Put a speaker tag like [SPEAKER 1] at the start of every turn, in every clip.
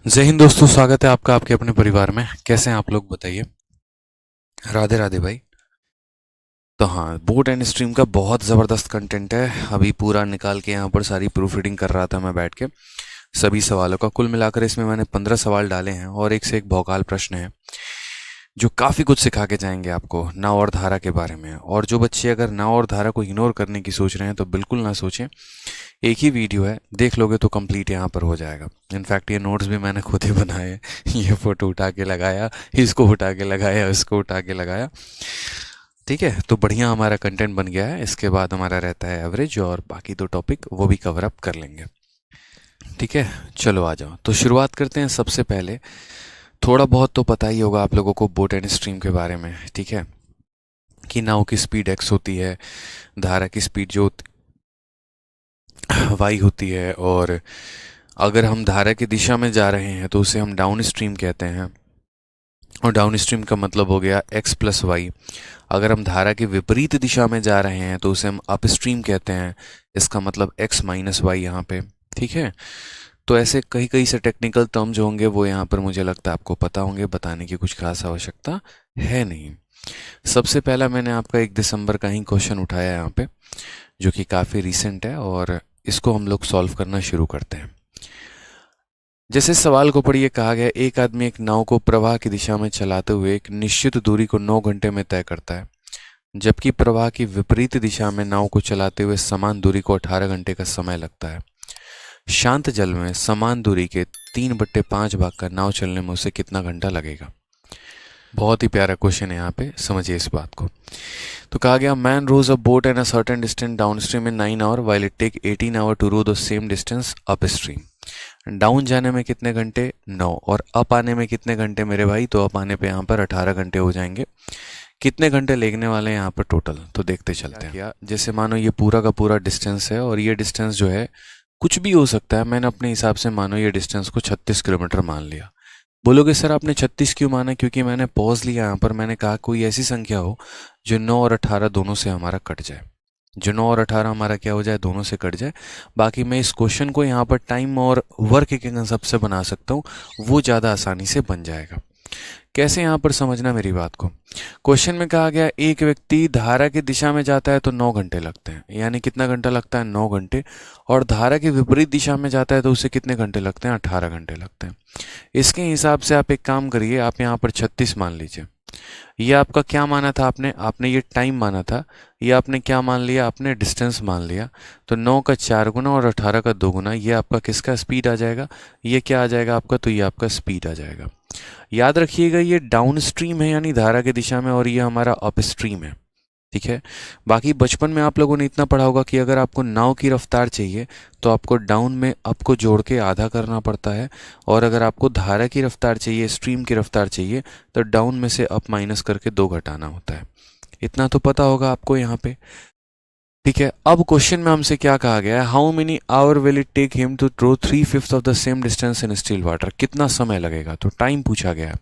[SPEAKER 1] जय हिंद दोस्तों, स्वागत है आपका आपके अपने परिवार में। कैसे हैं आप लोग, बताइए। राधे राधे भाई। तो हाँ, बोट एंड स्ट्रीम का बहुत ज़बरदस्त कंटेंट है। अभी पूरा निकाल के यहाँ पर सारी प्रूफ रीडिंग कर रहा था मैं बैठ के, सभी सवालों का। कुल मिलाकर इसमें मैंने 15 सवाल डाले हैं और एक से एक भौकाल प्रश्न है जो काफ़ी कुछ सिखा के जाएंगे आपको नाव और धारा के बारे में। और जो बच्चे अगर नाव और धारा को इग्नोर करने की सोच रहे हैं तो बिल्कुल ना सोचें। एक ही वीडियो है, देख लोगे तो कंप्लीट यहाँ पर हो जाएगा। इनफैक्ट ये नोट्स भी मैंने खुद ही बनाए हैं। ये फोटो उठा के लगाया, इसको उठा के लगाया, इसको उठा के लगाया। ठीक है, तो बढ़िया हमारा कंटेंट बन गया है। इसके बाद हमारा रहता है एवरेज, और बाकी दो टॉपिक वो भी कवर अप कर लेंगे। ठीक है, चलो आ जाओ। तो शुरुआत करते हैं। सबसे पहले थोड़ा बहुत तो पता ही होगा आप लोगों को बोट एंड स्ट्रीम के बारे में, ठीक है, कि नाव की स्पीड एक्स होती है, धारा की स्पीड जो वाई होती है, और अगर हम धारा की दिशा में जा रहे हैं तो उसे हम डाउन स्ट्रीम कहते हैं। और डाउन स्ट्रीम का मतलब हो गया एक्स प्लस वाई। अगर हम धारा की विपरीत दिशा में जा रहे हैं तो उसे हम अप स्ट्रीम कहते हैं। इसका मतलब एक्स माइनस वाई यहाँ पे। ठीक है, तो ऐसे कई कई से टेक्निकल टर्म जो होंगे वो यहाँ पर मुझे लगता है आपको पता होंगे, बताने की कुछ खास आवश्यकता है नहीं। सबसे पहला मैंने आपका 1 दिसंबर का ही क्वेश्चन उठाया यहाँ पे, जो कि काफ़ी रिसेंट है, और इसको हम लोग सॉल्व करना शुरू करते हैं। जैसे सवाल को पढ़िए, कहा गया एक आदमी एक नाव को प्रवाह की दिशा में चलाते हुए एक निश्चित दूरी को 9 घंटे में तय करता है, जबकि प्रवाह की विपरीत दिशा में नाव को चलाते हुए समान दूरी को 18 घंटे का समय लगता है। शांत जल में समान दूरी के 3/5 भाग का नाव चलने में उसे कितना घंटा लगेगा। बहुत ही प्यारा क्वेश्चन है, यहाँ पे समझिए इस बात को। तो कहा गया man rows a boat and a certain distance downstream in 9 hour while it take 18 hour to row the same distance upstream. Down जाने में कितने घंटे, 9, और अप आने में कितने घंटे मेरे भाई, तो अप आने पे यहाँ पर 18 घंटे हो जाएंगे। कितने घंटे लगने वाले हैं यहाँ पर टोटल, तो देखते चलते हैं। जैसे मानो ये पूरा का पूरा डिस्टेंस है, और ये डिस्टेंस जो है कुछ भी हो सकता है। मैंने अपने हिसाब से मानो ये डिस्टेंस को 36 किलोमीटर मान लिया। बोलोगे सर आपने 36 क्यों माना, क्योंकि मैंने पॉज लिया यहाँ पर। मैंने कहा कोई ऐसी संख्या हो जो 9 और 18 दोनों से हमारा कट जाए, जो 9 और 18 हमारा क्या हो जाए, दोनों से कट जाए। बाकी मैं इस क्वेश्चन को यहाँ पर टाइम और वर्क के कंसेप्ट से बना सकता हूँ, वो ज़्यादा आसानी से बन जाएगा। कैसे, यहाँ पर समझना मेरी बात को। क्वेश्चन में कहा गया एक व्यक्ति धारा की दिशा में जाता है तो 9 घंटे लगते हैं, यानी कितना घंटा लगता है, 9 घंटे। और धारा की विपरीत दिशा में जाता है तो उसे कितने घंटे लगते हैं, 18 घंटे लगते हैं। इसके हिसाब से आप एक काम करिए, आप यहाँ पर 36 मान लीजिए। ये आपका क्या माना था आपने, आपने ये टाइम माना था। ये आपने क्या मान लिया, आपने डिस्टेंस मान लिया। तो 9 का 4 गुना और 18 का 2 गुना, ये आपका किसका स्पीड आ जाएगा, ये क्या आ जाएगा आपका, तो ये आपका स्पीड आ जाएगा। याद रखिएगा ये डाउन स्ट्रीम है यानी धारा की दिशा में, और ये हमारा अप स्ट्रीम है। ठीक है, बाकी बचपन में आप लोगों ने इतना पढ़ा होगा कि अगर आपको नाव की रफ्तार चाहिए तो आपको डाउन में अप को जोड़ के आधा करना पड़ता है, और अगर आपको धारा की रफ्तार चाहिए, स्ट्रीम की रफ्तार चाहिए, तो डाउन में से अप माइनस करके 2 घटाना होता है। इतना तो पता होगा आपको यहाँ पे। ठीक है, अब क्वेश्चन में हमसे क्या कहा गया है, how many hour will it take him to throw 3/5 of the same distance in still water. कितना समय लगेगा, तो टाइम पूछा गया है।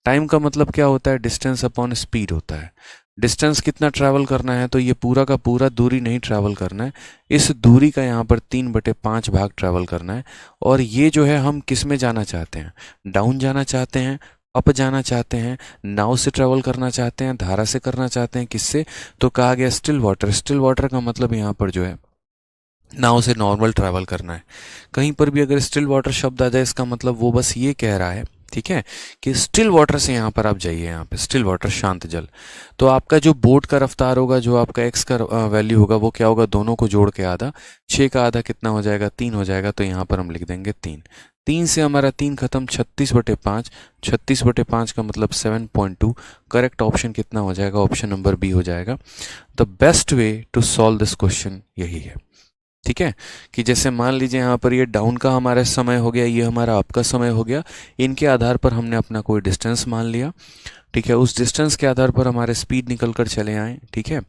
[SPEAKER 1] टाइम का मतलब क्या होता है, डिस्टेंस अपॉन स्पीड होता है। डिस्टेंस कितना ट्रैवल करना है, तो ये पूरा का पूरा दूरी नहीं ट्रैवल करना है, इस दूरी का यहाँ पर 3/5 भाग ट्रैवल करना है। और ये जो है हम किस में जाना चाहते हैं, डाउन जाना चाहते हैं, अप जाना चाहते हैं, नाव से ट्रैवल करना चाहते हैं, धारा से करना चाहते हैं, किससे, तो कहा गया स्टिल वाटर। स्टिल वाटर का मतलब यहाँ पर जो है नाव से नॉर्मल ट्रैवल करना है। कहीं पर भी अगर स्टिल वाटर शब्द आ जाए इसका मतलब वो बस ये कह रहा है, ठीक है, कि स्टिल वाटर से यहाँ पर आप जाइए, यहाँ पे स्टिल वाटर शांत जल। तो आपका जो बोट का रफ्तार होगा, जो आपका एक्स का वैल्यू होगा, वो क्या होगा, दोनों को जोड़ के आधा, 6 का आधा कितना हो जाएगा, 3 हो जाएगा। तो यहाँ पर हम लिख देंगे 3। 3 से हमारा 3 खत्म, 36/5। 36/5 का मतलब 7.2। करेक्ट ऑप्शन कितना हो जाएगा, ऑप्शन नंबर बी हो जाएगा। The best way to solve this question यही है। ठीक है, कि जैसे मान लीजिए यहाँ पर ये डाउन का हमारा समय हो गया, ये हमारा अप का समय हो गया। इनके आधार पर हमने अपना कोई डिस्टेंस मान लिया। ठीक है, उस डिस्टेंस के आधार पर हमारे स्पीड निकल कर चले आए। ठीक है,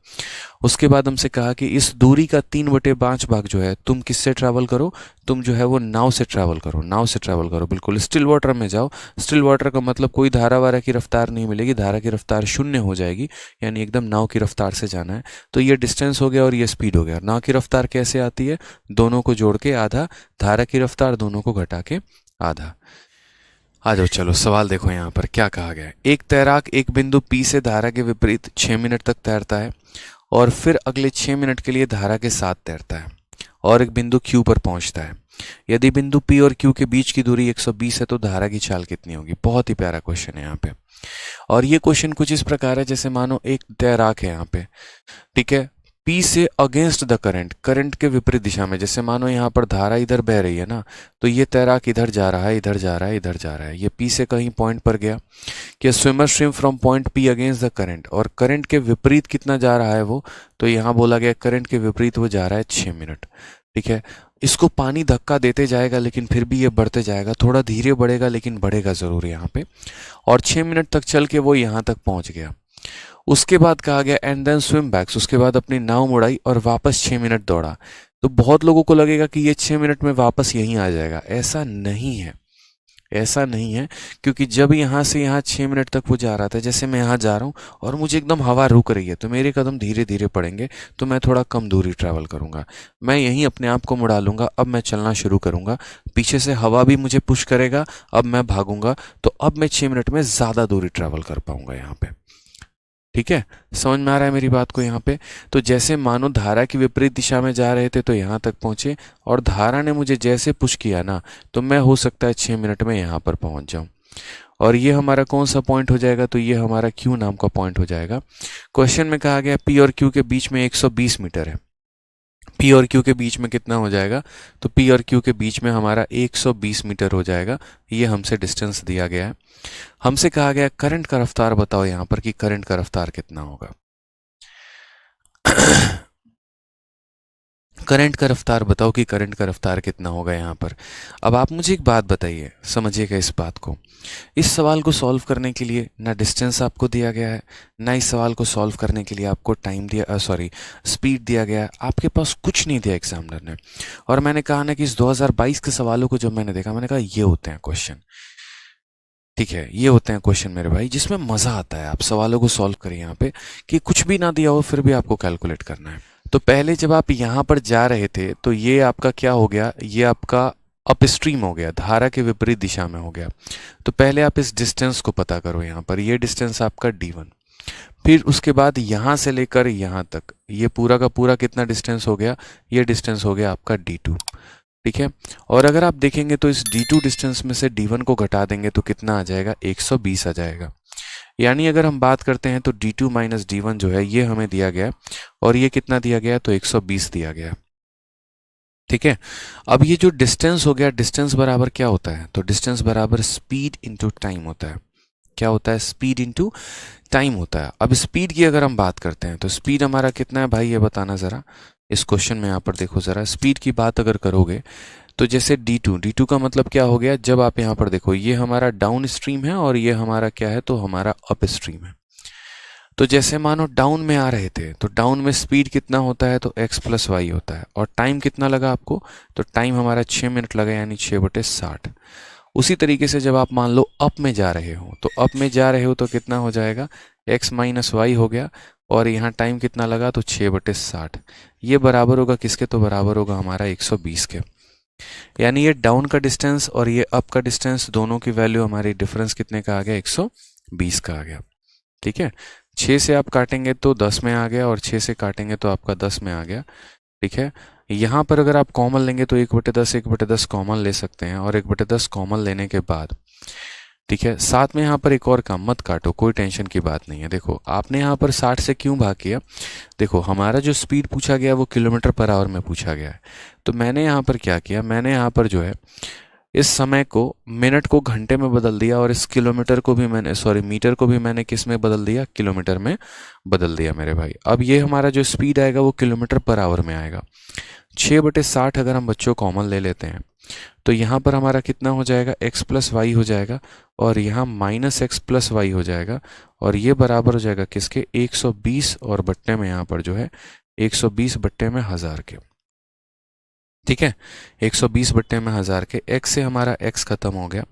[SPEAKER 1] उसके बाद हमसे कहा कि इस दूरी का 3/5 भाग जो है तुम किससे ट्रैवल करो, तुम जो है वो नाव से ट्रैवल करो, नाव से ट्रैवल करो। बिल्कुल स्टिल वाटर में जाओ। स्टिल वाटर का मतलब कोई धारा वारा की रफ्तार नहीं मिलेगी, धारा की रफ्तार शून्य हो जाएगी, यानी एकदम नाव की रफ्तार से जाना है। तो ये डिस्टेंस हो गया और ये स्पीड हो गया। नाव की रफ्तार कैसे आती है, दोनों को जोड़ के आधा, धारा की रफ्तार दोनों को घटा के आधा। आ जाओ, चलो सवाल देखो यहाँ पर क्या कहा गया है। एक तैराक एक बिंदु P से धारा के विपरीत 6 मिनट तक तैरता है और फिर अगले 6 मिनट के लिए धारा के साथ तैरता है और एक बिंदु Q पर पहुंचता है। यदि बिंदु P और Q के बीच की दूरी 120 है तो धारा की चाल कितनी होगी। बहुत ही प्यारा क्वेश्चन है यहाँ पे। और ये क्वेश्चन कुछ इस प्रकार है, जैसे मानो एक तैराक है यहाँ पे, ठीक है, P से अगेंस्ट द करंट, करंट के विपरीत दिशा में। जैसे मानो यहाँ पर धारा इधर बह रही है ना, तो ये तैराक इधर जा रहा है, इधर जा रहा है, इधर जा रहा है। ये P से कहीं पॉइंट पर गया कि swimmer swim from point P against the current, और करंट के विपरीत कितना जा रहा है वो, तो यहाँ बोला गया करंट के विपरीत वो जा रहा है 6 मिनट। ठीक है, इसको पानी धक्का देते जाएगा लेकिन फिर भी ये बढ़ते जाएगा, थोड़ा धीरे बढ़ेगा लेकिन बढ़ेगा जरूर यहाँ पे, और 6 मिनट तक चल के वो यहाँ तक पहुंच गया। उसके बाद कहा गया एंड देन स्विम बैक्स, उसके बाद अपनी नाव मुड़ाई और वापस 6 मिनट दौड़ा। तो बहुत लोगों को लगेगा कि ये 6 मिनट में वापस यहीं आ जाएगा। ऐसा नहीं है, ऐसा नहीं है, क्योंकि जब यहाँ से यहाँ 6 मिनट तक वो जा रहा था, जैसे मैं यहाँ जा रहा हूँ और मुझे एकदम हवा रुक रही है तो मेरे कदम धीरे धीरे पड़ेंगे, तो मैं थोड़ा कम दूरी ट्रैवल करूंगा। मैं यहीं अपने आप को मुड़ा लूंगा, अब मैं चलना शुरू करूंगा, पीछे से हवा भी मुझे पुश करेगा, अब मैं भागूंगा, तो अब मैं 6 मिनट में ज़्यादा दूरी ट्रैवल कर पाऊंगा यहाँ पे। ठीक है, समझ में आ रहा है मेरी बात को यहाँ पे। तो जैसे मानो धारा की विपरीत दिशा में जा रहे थे तो यहाँ तक पहुंचे, और धारा ने मुझे जैसे पुश किया ना, तो मैं हो सकता है 6 मिनट में यहाँ पर पहुंच जाऊं। और ये हमारा कौन सा पॉइंट हो जाएगा, तो ये हमारा Q नाम का पॉइंट हो जाएगा। क्वेश्चन में कहा गया P और Q के बीच में 120 मीटर है। P और Q के बीच में कितना हो जाएगा, तो P और Q के बीच में हमारा 120 मीटर हो जाएगा। ये हमसे डिस्टेंस दिया गया है। हमसे कहा गया करंट का रफ्तार बताओ यहाँ पर कि करंट का रफ्तार कितना होगा। करंट का रफ्तार बताओ कि करंट का रफ्तार कितना होगा यहाँ पर। अब आप मुझे एक बात बताइए, समझिएगा इस बात को। इस सवाल को सॉल्व करने के लिए ना डिस्टेंस आपको दिया गया है, ना इस सवाल को सॉल्व करने के लिए आपको टाइम दिया, सॉरी स्पीड दिया गया है। आपके पास कुछ नहीं दिया एग्जामिनर ने। और मैंने कहा ना कि इस 2022 के सवालों को जब मैंने देखा, मैंने कहा ये होते हैं क्वेश्चन। ठीक है, ये होते हैं क्वेश्चन मेरे भाई, जिसमें मजा आता है। आप सवालों को सॉल्व करें यहाँ पे कि कुछ भी ना दिया हो फिर भी आपको कैलकुलेट करना है। तो पहले जब आप यहाँ पर जा रहे थे तो ये आपका क्या हो गया, ये आपका अपस्ट्रीम हो गया, धारा के विपरीत दिशा में हो गया। तो पहले आप इस डिस्टेंस को पता करो यहाँ पर, ये डिस्टेंस आपका d1। फिर उसके बाद यहाँ से लेकर यहाँ तक ये पूरा का पूरा कितना डिस्टेंस हो गया, ये डिस्टेंस हो गया आपका d2। ठीक है, और अगर आप देखेंगे तो इस d2 डिस्टेंस में से d1 को घटा देंगे तो कितना आ जाएगा, 120 आ जाएगा। यानी अगर हम बात करते हैं तो d2 माइनस d1 जो है ये हमें दिया गया, और ये कितना दिया गया, तो 120 दिया गया। ठीक है, अब ये जो डिस्टेंस हो गया, डिस्टेंस बराबर क्या होता है, तो डिस्टेंस बराबर स्पीड इंटू टाइम होता है। क्या होता है, स्पीड इंटू टाइम होता है। अब स्पीड की अगर हम बात करते हैं तो स्पीड हमारा कितना है भाई, ये बताना जरा। इस क्वेश्चन में यहाँ पर देखो जरा, स्पीड की बात अगर करोगे तो जैसे d2 का मतलब क्या हो गया, जब आप यहाँ पर देखो ये हमारा डाउन स्ट्रीम है और ये हमारा क्या है, तो हमारा अप स्ट्रीम है। तो जैसे मानो डाउन में आ रहे थे तो डाउन में स्पीड कितना होता है, तो x प्लस वाई होता है। और टाइम कितना लगा आपको, तो टाइम हमारा 6 मिनट लगा, यानी 6/60। उसी तरीके से जब आप मान लो अप में जा रहे हो, तो अप में जा रहे हो तो कितना हो जाएगा, x माइनस वाई हो गया, और यहाँ टाइम कितना लगा, तो 6/60। ये बराबर होगा किसके, तो बराबर होगा हमारा 120 के। यानी ये डाउन का डिस्टेंस और ये अप का डिस्टेंस, दोनों की वैल्यू हमारी डिफरेंस कितने का आ गया, 120 का आ गया। ठीक है, 6 से आप काटेंगे तो 10 में आ गया, और 6 से काटेंगे तो आपका 10 में आ गया। ठीक है, यहाँ पर अगर आप कॉमन लेंगे तो 1/10 कॉमन ले सकते हैं, और 1/10 कॉमन लेने के बाद, ठीक है, साथ में यहाँ पर एक और काम, मत काटो, कोई टेंशन की बात नहीं है। देखो आपने यहाँ पर 60 से क्यों भाग किया, देखो हमारा जो स्पीड पूछा गया वो किलोमीटर पर आवर में पूछा गया है। तो मैंने यहाँ पर क्या किया, मैंने यहाँ पर जो है इस समय को, मिनट को घंटे में बदल दिया, और इस किलोमीटर को भी मैंने, सॉरी मीटर को भी मैंने किस में बदल दिया, किलोमीटर में बदल दिया मेरे भाई। अब ये हमारा जो स्पीड आएगा वो किलोमीटर पर आवर में आएगा। 6/60 अगर हम बच्चों कॉमन ले लेते हैं तो यहाँ पर हमारा कितना हो जाएगा, x प्लस वाई हो जाएगा, और यहाँ माइनस एक्स प्लस वाई हो जाएगा, और ये बराबर हो जाएगा किसके, 120, और बट्टे में यहाँ पर जो है 120 बट्टे में 1000 के। ठीक है, 120 बट्टे में 1000 के। x से हमारा x खत्म हो गया,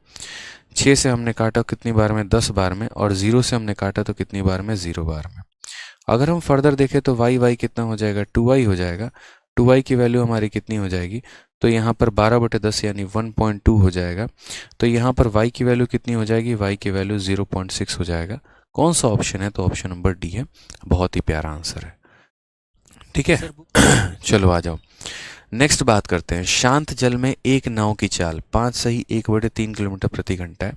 [SPEAKER 1] 6 से हमने काटा कितनी बार में, 10 बार में, और 0 से हमने काटा तो कितनी बार में, 0 बार में। अगर हम फर्दर देखें तो y कितना हो जाएगा, 2y हो जाएगा। 2y की वैल्यू हमारी कितनी हो जाएगी, तो यहाँ पर 12/10 यानी 1.2 हो जाएगा। तो यहाँ पर y की वैल्यू कितनी हो जाएगी, y की वैल्यू 0.6 हो जाएगा। कौन सा ऑप्शन है, तो ऑप्शन नंबर डी है। बहुत ही प्यारा आंसर है, ठीक है। चलो आ जाओ, नेक्स्ट बात करते हैं। शांत जल में एक नाव की चाल 5 सही 1/3 किलोमीटर प्रति घंटा है।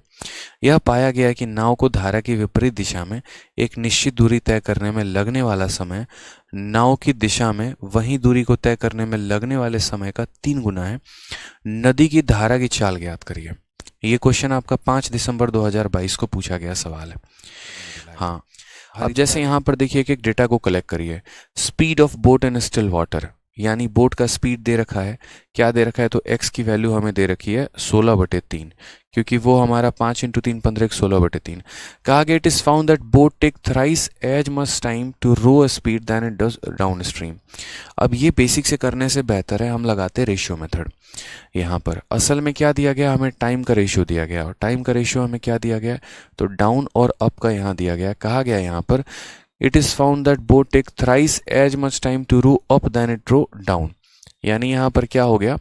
[SPEAKER 1] यह पाया गया कि नाव को धारा की विपरीत दिशा में एक निश्चित दूरी तय करने में लगने वाला समय नाव की दिशा में वही दूरी को तय करने में लगने वाले समय का 3 गुना है। नदी की धारा की चाल ज्ञात करिए। ये क्वेश्चन आपका 5 दिसंबर 2022 को पूछा गया सवाल है। हाँ, अब जैसे यहाँ पर देखिए कि एक डेटा को कलेक्ट करिए। Speed of boat in still water, यानी बोट का स्पीड दे रखा है। क्या दे रखा है, तो x की वैल्यू हमें दे रखी है 16/3, क्योंकि वो हमारा 5 × 3 15 16/3। कहा गया it is found that boat take thrice as much time to row a speed than it does downstream. अब ये बेसिक से करने से बेहतर है हम लगाते रेशियो मेथड। यहाँ पर असल में क्या दिया गया, हमें टाइम का रेशियो दिया गया, और टाइम का रेशियो हमें क्या दिया गया, तो डाउन और अप का यहाँ दिया गया। कहा गया यहाँ पर it is found that boat take thrice as much time to row up than it row down, यानी यहाँ पर क्या हो गया,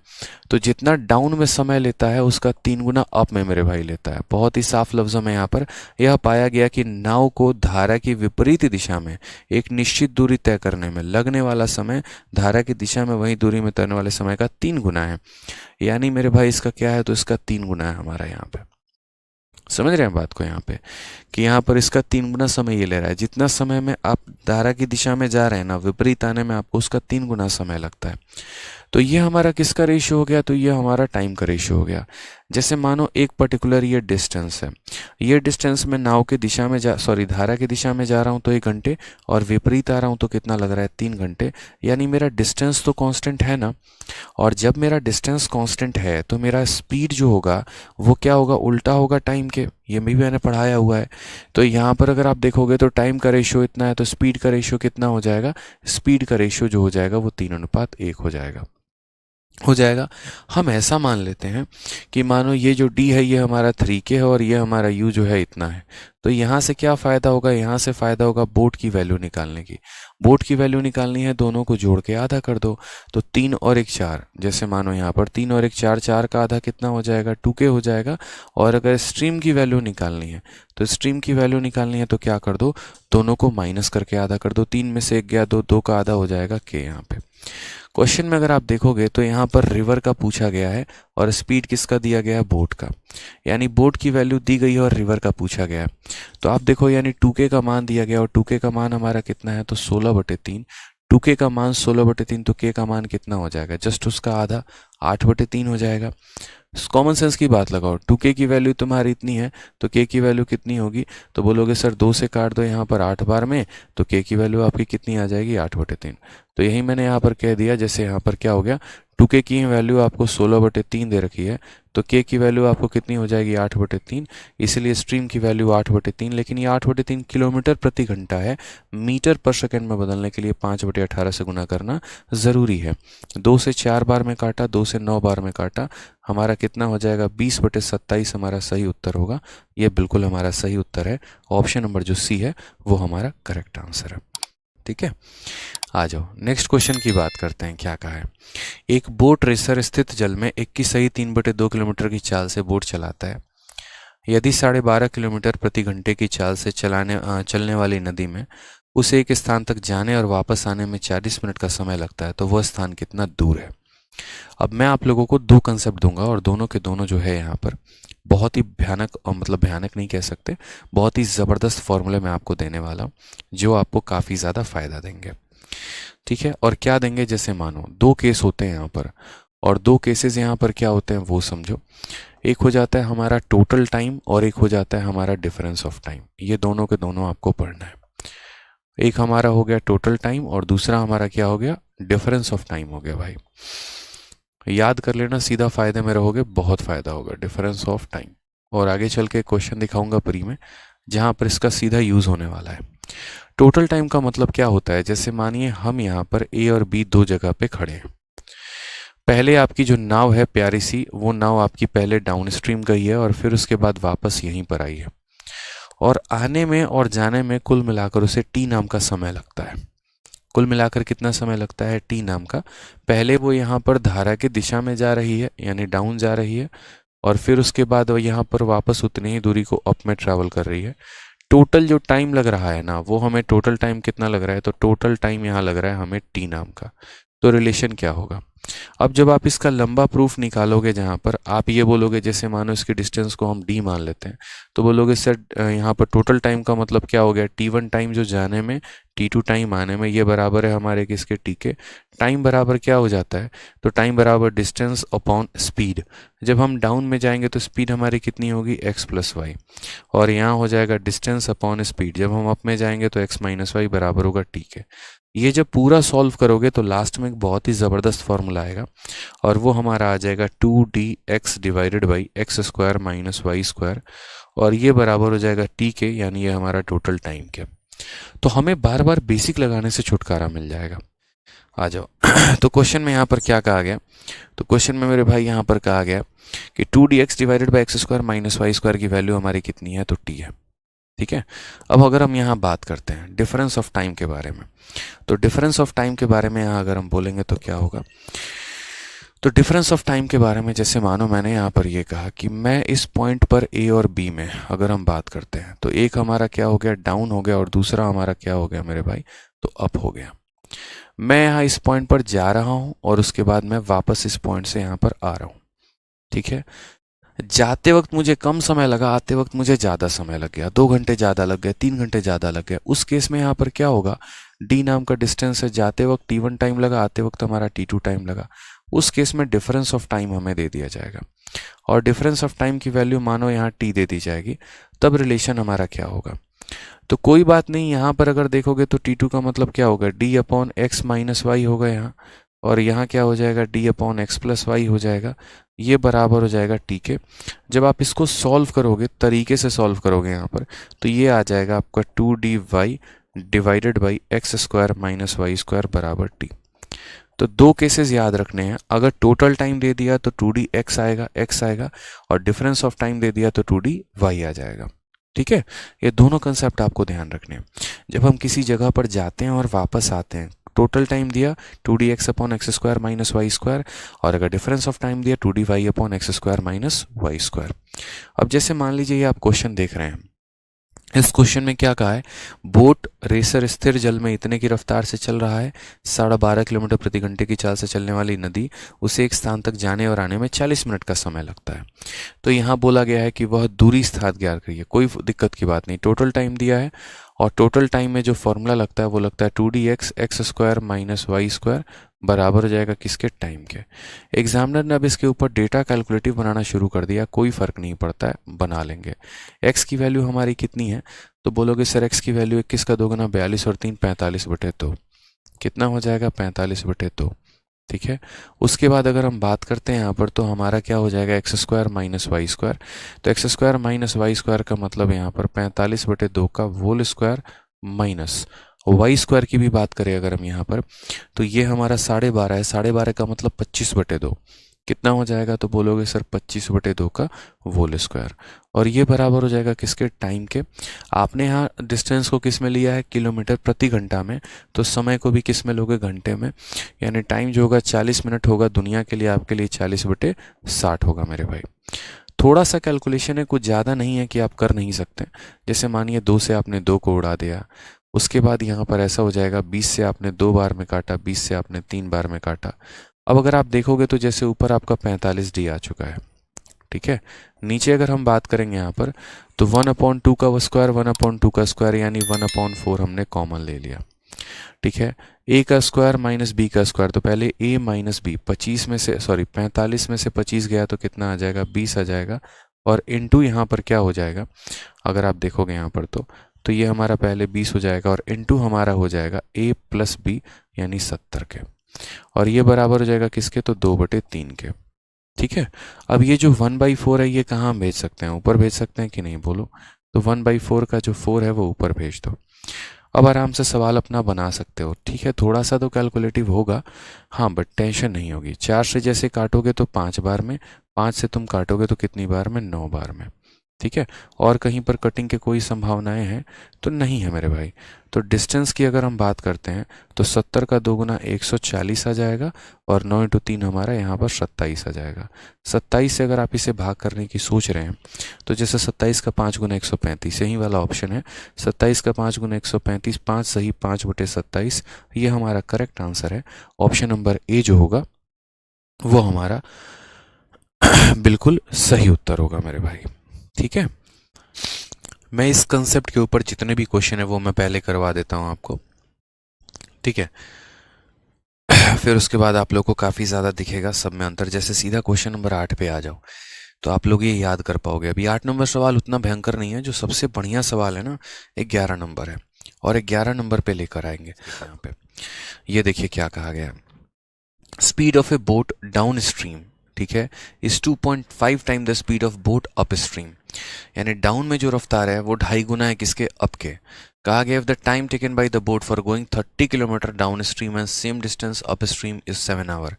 [SPEAKER 1] तो जितना डाउन में समय लेता है उसका 3 गुना अप में मेरे भाई लेता है। बहुत ही साफ लफ्जों में यहाँ पर यह पाया गया कि नाव को धारा की विपरीत दिशा में एक निश्चित दूरी तय करने में लगने वाला समय धारा की दिशा में वही दूरी में तैरने वाले समय का 3 गुना है। यानी मेरे भाई इसका क्या है, तो इसका 3 गुना है हमारा। यहाँ पे समझ रहे हैं बात को, यहाँ पे कि यहाँ पर इसका 3 गुना समय ये ले रहा है। जितना समय में आप धारा की दिशा में जा रहे हैं ना, विपरीत आने में आपको उसका 3 गुना समय लगता है। तो ये हमारा किसका रेशियो हो गया, तो ये हमारा टाइम का रेशियो हो गया। जैसे मानो एक पर्टिकुलर ये डिस्टेंस है, ये डिस्टेंस में नाव की दिशा में धारा की दिशा में जा रहा हूँ तो 1 घंटे, और विपरीत आ रहा हूँ तो कितना लग रहा है, 3 घंटे। यानी मेरा डिस्टेंस तो कांस्टेंट है ना, और जब मेरा डिस्टेंस कांस्टेंट है तो मेरा स्पीड जो होगा वो क्या होगा, उल्टा होगा टाइम के। ये भी मैंने पढ़ाया हुआ है। तो यहाँ पर अगर आप देखोगे तो टाइम का रेशियो इतना है, तो स्पीड का रेशियो कितना हो जाएगा, स्पीड का रेशियो जो हो जाएगा वो 3:1 हो जाएगा। हम ऐसा मान लेते हैं कि मानो ये जो d है ये हमारा 3k है और ये हमारा u जो है इतना है। तो यहाँ से क्या फ़ायदा होगा, यहाँ से फ़ायदा होगा बोट की वैल्यू निकालने की। बोट की वैल्यू निकालनी है, दोनों को जोड़ के आधा कर दो, तो 3 और 1 4। जैसे मानो यहाँ पर 3 और 1 4, 4 का आधा कितना हो जाएगा, 2k हो जाएगा। और अगर स्ट्रीम की वैल्यू निकालनी है, तो स्ट्रीम की वैल्यू निकालनी है तो क्या कर दो, दोनों को माइनस करके आधा कर दो। 3 में से 1 गया, 2, 2 का आधा हो जाएगा k। यहाँ पे क्वेश्चन में अगर आप देखोगे तो यहाँ पर रिवर का पूछा गया है और स्पीड किसका दिया गया है, बोट का। यानी बोट की वैल्यू दी गई है और रिवर का पूछा गया है। तो आप देखो यानी 2k का मान दिया गया और 2k का मान हमारा कितना है, तो 16/3। 2k का मान 16/3, तो k का मान कितना हो जाएगा, जस्ट उसका आधा 8/3 हो जाएगा। कॉमन सेंस की बात लगाओ, 2k की वैल्यू तुम्हारी इतनी है तो k की वैल्यू कितनी होगी, तो बोलोगे सर 2 से काट दो यहाँ पर 8 बार में, तो k की वैल्यू आपकी कितनी आ जाएगी, 8/3। तो यही मैंने यहाँ पर कह दिया। जैसे यहाँ पर क्या हो गया, 2k की वैल्यू आपको 16/3 दे रखी है, तो k की वैल्यू आपको कितनी हो जाएगी, 8/3। इसलिए स्ट्रीम की वैल्यू 8/3, लेकिन ये 8/3 किलोमीटर प्रति घंटा है। मीटर पर सेकंड में बदलने के लिए 5/18 से गुना करना ज़रूरी है। 2 से 4 बार में काटा, 2 से 9 बार में काटा, हमारा कितना हो जाएगा, 20/27 हमारा सही उत्तर होगा। ये बिल्कुल हमारा सही उत्तर है। ऑप्शन नंबर जो सी है वो हमारा करेक्ट आंसर है। ठीक है, आ जाओ नेक्स्ट क्वेश्चन की बात करते हैं। क्या कहा है, एक बोट रेसर स्थित जल में 21 सही 3/2 किलोमीटर की चाल से बोट चलाता है। यदि 12.5 किलोमीटर प्रति घंटे की चाल से चलने वाली नदी में उसे एक स्थान तक जाने और वापस आने में 40 मिनट का समय लगता है, तो वह स्थान कितना दूर है। अब मैं आप लोगों को 2 कंसेप्ट दूंगा और दोनों के दोनों जो है यहाँ पर बहुत ही भयानक, मतलब भयानक नहीं कह सकते, बहुत ही ज़बरदस्त फॉर्मूले मैं आपको देने वाला हूँ जो आपको काफ़ी ज़्यादा फायदा देंगे। ठीक है, और क्या देंगे, जैसे मानो 2 केस होते हैं यहाँ पर, और 2 केसेस यहाँ पर क्या होते हैं वो समझो। एक हो जाता है हमारा टोटल टाइम और एक हो जाता है हमारा डिफरेंस ऑफ टाइम। ये दोनों के दोनों आपको पढ़ना है। एक हमारा हो गया टोटल टाइम और दूसरा हमारा क्या हो गया, डिफरेंस ऑफ टाइम हो गया। भाई याद कर लेना, सीधा फायदे में रहोगे, बहुत फायदा होगा, डिफरेंस ऑफ टाइम। और आगे चल के क्वेश्चन दिखाऊंगा प्री में जहां पर इसका सीधा यूज होने वाला है। टोटल टाइम का मतलब क्या होता है, जैसे मानिए हम यहाँ पर ए और बी 2 जगह पे खड़े हैं। पहले आपकी जो नाव है प्यारी सी, वो नाव आपकी पहले डाउन स्ट्रीम गई है और फिर उसके बाद वापस यहीं पर आई है, और आने में और जाने में कुल मिलाकर उसे टी नाम का समय लगता है। कुल मिलाकर कितना समय लगता है टी नाम का। पहले वो यहाँ पर धारा की दिशा में जा रही है यानी डाउन जा रही है, और फिर उसके बाद वो यहाँ पर वापस उतनी ही दूरी को अप में ट्रैवल कर रही है। टोटल जो टाइम लग रहा है ना, वो हमें टोटल टाइम कितना लग रहा है, तो टोटल टाइम यहाँ लग रहा है हमें टी नाम का। तो रिलेशन क्या होगा। अब जब आप इसका लंबा प्रूफ निकालोगे, जहाँ पर आप ये बोलोगे, जैसे मानो इसकी डिस्टेंस को हम डी मान लेते हैं, तो बोलोगे सर यहाँ पर टोटल टाइम का मतलब क्या हो गया, T1 टाइम जो जाने में, T2 टाइम आने में, ये बराबर है हमारे किसके, टी के। टाइम बराबर क्या हो जाता है, तो टाइम बराबर डिस्टेंस अपॉन स्पीड। जब हम डाउन में जाएंगे तो स्पीड हमारी कितनी होगी, x प्लस वाई, और यहाँ हो जाएगा डिस्टेंस अपॉन स्पीड। जब हम अप में जाएंगे तो x माइनस वाई बराबर होगा टी के। ये जब पूरा सॉल्व करोगे तो लास्ट में एक बहुत ही ज़बरदस्त फॉर्मूला आएगा, और वो हमारा आ जाएगा 2dx divided by x square minus Y square, और ये बराबर हो जाएगा टी के, यानी ये हमारा टोटल टाइम के। तो हमें बार बार बेसिक लगाने से छुटकारा मिल जाएगा। आ जाओ तो क्वेश्चन में यहाँ पर क्या कहा गया, तो क्वेश्चन में मेरे भाई यहाँ पर कहा गया कि 2dx divided by x square minus Y square की वैल्यू हमारी कितनी है, तो टी है। ठीक है। अब अगर हम यहाँ बात करते हैं डिफरेंस ऑफ टाइम के बारे में, तो डिफरेंस ऑफ टाइम के बारे में यहाँ अगर हम बोलेंगे तो क्या होगा, तो डिफरेंस ऑफ टाइम के बारे में जैसे मानो मैंने यहाँ पर ये कहा कि मैं इस पॉइंट पर ए और बी में अगर हम बात करते हैं, तो एक हमारा क्या हो गया, डाउन हो गया, और दूसरा हमारा क्या हो गया मेरे भाई, तो अप हो गया। मैं यहाँ इस पॉइंट पर जा रहा हूँ और उसके बाद मैं वापस इस पॉइंट से यहाँ पर आ रहा हूँ। ठीक है। जाते वक्त मुझे कम समय लगा, आते वक्त मुझे ज़्यादा समय लग गया, 2 घंटे ज़्यादा लग गए, 3 घंटे ज़्यादा लग गया। उस केस में यहाँ पर क्या होगा, डी नाम का डिस्टेंस है, जाते वक्त T1 टाइम लगा, आते वक्त हमारा T2 टाइम लगा। उस केस में डिफरेंस ऑफ टाइम हमें दे दिया जाएगा, और डिफरेंस ऑफ टाइम की वैल्यू मानो यहाँ टी दे दी जाएगी। तब रिलेशन हमारा क्या होगा, तो कोई बात नहीं, यहाँ पर अगर देखोगे तो T2 का मतलब क्या होगा, d upon x minus y होगा यहाँ, और यहाँ क्या हो जाएगा, d upon x plus y हो जाएगा। ये बराबर हो जाएगा टी के। जब आप इसको सॉल्व करोगे, तरीके से सॉल्व करोगे यहाँ पर, तो ये आ जाएगा आपका 2dy divided by x square minus Y square बराबर टी। तो 2 केसेस याद रखने हैं, अगर टोटल टाइम दे दिया तो 2dx आएगा, x आएगा, और डिफरेंस ऑफ टाइम दे दिया तो 2dy आ जाएगा। ठीक है। ये दोनों कंसेप्ट आपको ध्यान रखने हैं। जब हम किसी जगह पर जाते हैं और वापस आते हैं, टोटल टाइम दिया 2dx upon x square minus Y square, और अगर डिफरेंस ऑफ टाइम दिया 2dy upon x square minus Y square. अब जैसे मान लीजिए ये आप क्वेश्चन देख रहे हैं, इस क्वेश्चन में क्या कहा है, बोट रेसर स्थिर जल में इतने की रफ्तार से चल रहा है, 12.5 किलोमीटर प्रति घंटे की चाल से चलने वाली नदी उसे एक स्थान तक जाने और आने में 40 मिनट का समय लगता है। तो यहाँ बोला गया है कि वह दूरी स्थान ज्ञात करिए। कोई दिक्कत की बात नहीं, टोटल टाइम दिया है, और टोटल टाइम में जो फॉर्मूला लगता है वो लगता है 2dx x square minus Y square बराबर हो जाएगा किसके, टाइम के। एग्जामिनर ने अब इसके ऊपर डेटा कैलकुलेटिव बनाना शुरू कर दिया, कोई फ़र्क नहीं पड़ता है, बना लेंगे। x की वैल्यू हमारी कितनी है, तो बोलोगे सर x की वैल्यू 21 का 2 गुना 42 और 3 45/2, कितना हो जाएगा 45/2। ठीक है। उसके बाद अगर हम बात करते हैं यहाँ पर, तो हमारा क्या हो जाएगा X square minus Y square. तो X square minus Y square का मतलब यहाँ पर 45/2 का whole square minus Y square की भी बात करें अगर हम यहाँ पर, तो ये हमारा 12.5 है, 12.5 का मतलब 25/2, कितना हो जाएगा, तो बोलोगे सर 25/2 का होल स्क्वायर, और ये बराबर हो जाएगा किसके, टाइम के। आपने यहाँ डिस्टेंस को किस में लिया है, किलोमीटर प्रति घंटा में, तो समय को भी किस में लोगे, घंटे में, यानी टाइम जो होगा 40 मिनट होगा, दुनिया के लिए आपके लिए 40/60 होगा मेरे भाई। थोड़ा सा कैलकुलेशन है, कुछ ज़्यादा नहीं है कि आप कर नहीं सकते। जैसे मानिए 2 से आपने 2 को उड़ा दिया, उसके बाद यहाँ पर ऐसा हो जाएगा 20 से आपने 2 बार में काटा, 20 से आपने 3 बार में काटा। अब अगर आप देखोगे तो जैसे ऊपर आपका 45d आ चुका है। ठीक है। नीचे अगर हम बात करेंगे यहाँ पर, तो 1/2 का स्क्वायर 1/2 का स्क्वायर यानी 1/4 हमने कॉमन ले लिया। ठीक है। a का स्क्वायर माइनस b का स्क्वायर, तो पहले a माइनस बी, 45 में से 25 गया तो कितना आ जाएगा, 20 आ जाएगा, और इनटू यहाँ पर क्या हो जाएगा, अगर आप देखोगे यहाँ पर तो ये हमारा पहले 20 हो जाएगा, और इनटू हमारा हो जाएगा a प्लस बी यानी 70 के, और ये बराबर हो जाएगा किसके, तो 2/3 के। ठीक है। अब ये जो 1/4 है ये कहाँ हम भेज सकते हैं, ऊपर भेज सकते हैं कि नहीं, बोलो। तो 1/4 का जो 4 है वो ऊपर भेज दो। अब आराम से सवाल अपना बना सकते हो। ठीक है। थोड़ा सा तो कैलकुलेटिव होगा, हाँ, बट टेंशन नहीं होगी। 4 से जैसे काटोगे तो 5 बार में, 5 से तुम काटोगे तो कितनी बार में, 9 बार में। ठीक है, और कहीं पर कटिंग के कोई संभावनाएं हैं तो नहीं है मेरे भाई। तो डिस्टेंस की अगर हम बात करते हैं तो 70 का 2 गुना 140 आ जाएगा और 9 इंटू 3 हमारा यहाँ पर 27 आ जाएगा। 27 से अगर आप इसे भाग करने की सोच रहे हैं तो जैसे 27 का 5 गुना 135 यही वाला ऑप्शन है, 27 का 5 गुना 135, 5 सही 5/27, ये हमारा करेक्ट आंसर है। ऑप्शन नंबर ए जो होगा वो हमारा बिल्कुल सही उत्तर होगा मेरे भाई। ठीक है, मैं इस कंसेप्ट के ऊपर जितने भी क्वेश्चन है वो मैं पहले करवा देता हूं आपको। ठीक है, फिर उसके बाद आप लोग को काफ़ी ज़्यादा दिखेगा सब में अंतर। जैसे सीधा क्वेश्चन नंबर 8 पे आ जाओ तो आप लोग ये याद कर पाओगे। अभी 8 नंबर सवाल उतना भयंकर नहीं है, जो सबसे बढ़िया सवाल है ना 11 नंबर है, और 11 नंबर पे लेकर आएंगे यहाँ पे। ये देखिए क्या कहा गया है, speed of A boat down stream, ठीक है, is 2.5 time the speed of boat up stream. यानी डाउन में जो रफ्तार है वो 2.5 गुना है किसके, अप के। कहा गया if the time taken by the boat for going 30 kilometre downstream and same distance upstream is 7 hour.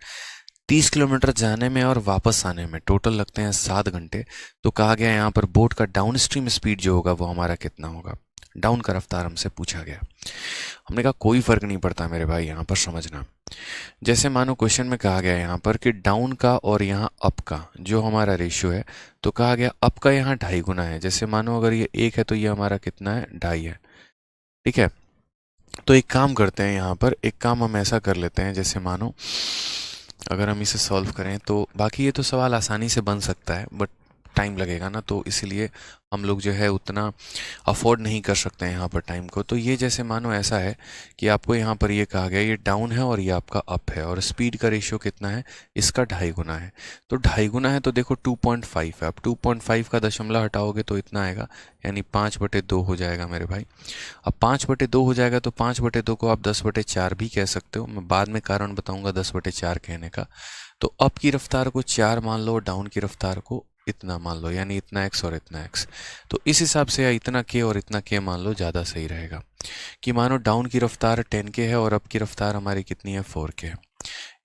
[SPEAKER 1] 30 kilometre जाने में और वापस आने में टोटल लगते हैं 7 घंटे। तो कहा गया यहाँ पर बोट का डाउन स्ट्रीम स्पीड जो होगा वो हमारा कितना होगा, डाउन का रफ्तार हमसे पूछा गया। हमने कहा कोई फर्क नहीं पड़ता मेरे भाई, यहाँ पर समझना। जैसे मानो क्वेश्चन में कहा गया यहाँ पर कि डाउन का और यहाँ अप का जो हमारा रेशियो है, तो कहा गया अप का यहाँ 2.5 गुना है। जैसे मानो अगर ये 1 है तो ये हमारा कितना है, 2.5 है। ठीक है, तो एक काम करते हैं यहाँ पर, एक काम हम ऐसा कर लेते हैं, जैसे मानो अगर हम इसे सॉल्व करें तो बाकी ये तो सवाल आसानी से बन सकता है बट टाइम लगेगा ना, तो इसीलिए हम लोग जो है उतना अफोर्ड नहीं कर सकते हैं यहाँ पर टाइम को। तो ये जैसे मानो ऐसा है कि आपको यहाँ पर ये कहा गया ये डाउन है और ये आपका अप है, और स्पीड का रेशियो कितना है, इसका 2.5 गुना है। तो 2.5 गुना है तो देखो 2.5 है, अब 2.5 का दशमलव हटाओगे तो इतना आएगा, यानी 5/2 हो जाएगा मेरे भाई। अब 5/2 हो जाएगा तो 5/2 को आप 10/4 भी कह सकते हो, मैं बाद में कारण बताऊंगा 10/4 कहने का। तो अप की रफ्तार को 4 मान लो, डाउन की रफ्तार को इतना मान लो, यानी इतना x और इतना x। तो इस हिसाब से या इतना k और इतना k मान लो, ज़्यादा सही रहेगा। कि मानो डाउन की रफ्तार 10k है और अप की रफ्तार हमारी कितनी है, 4k है।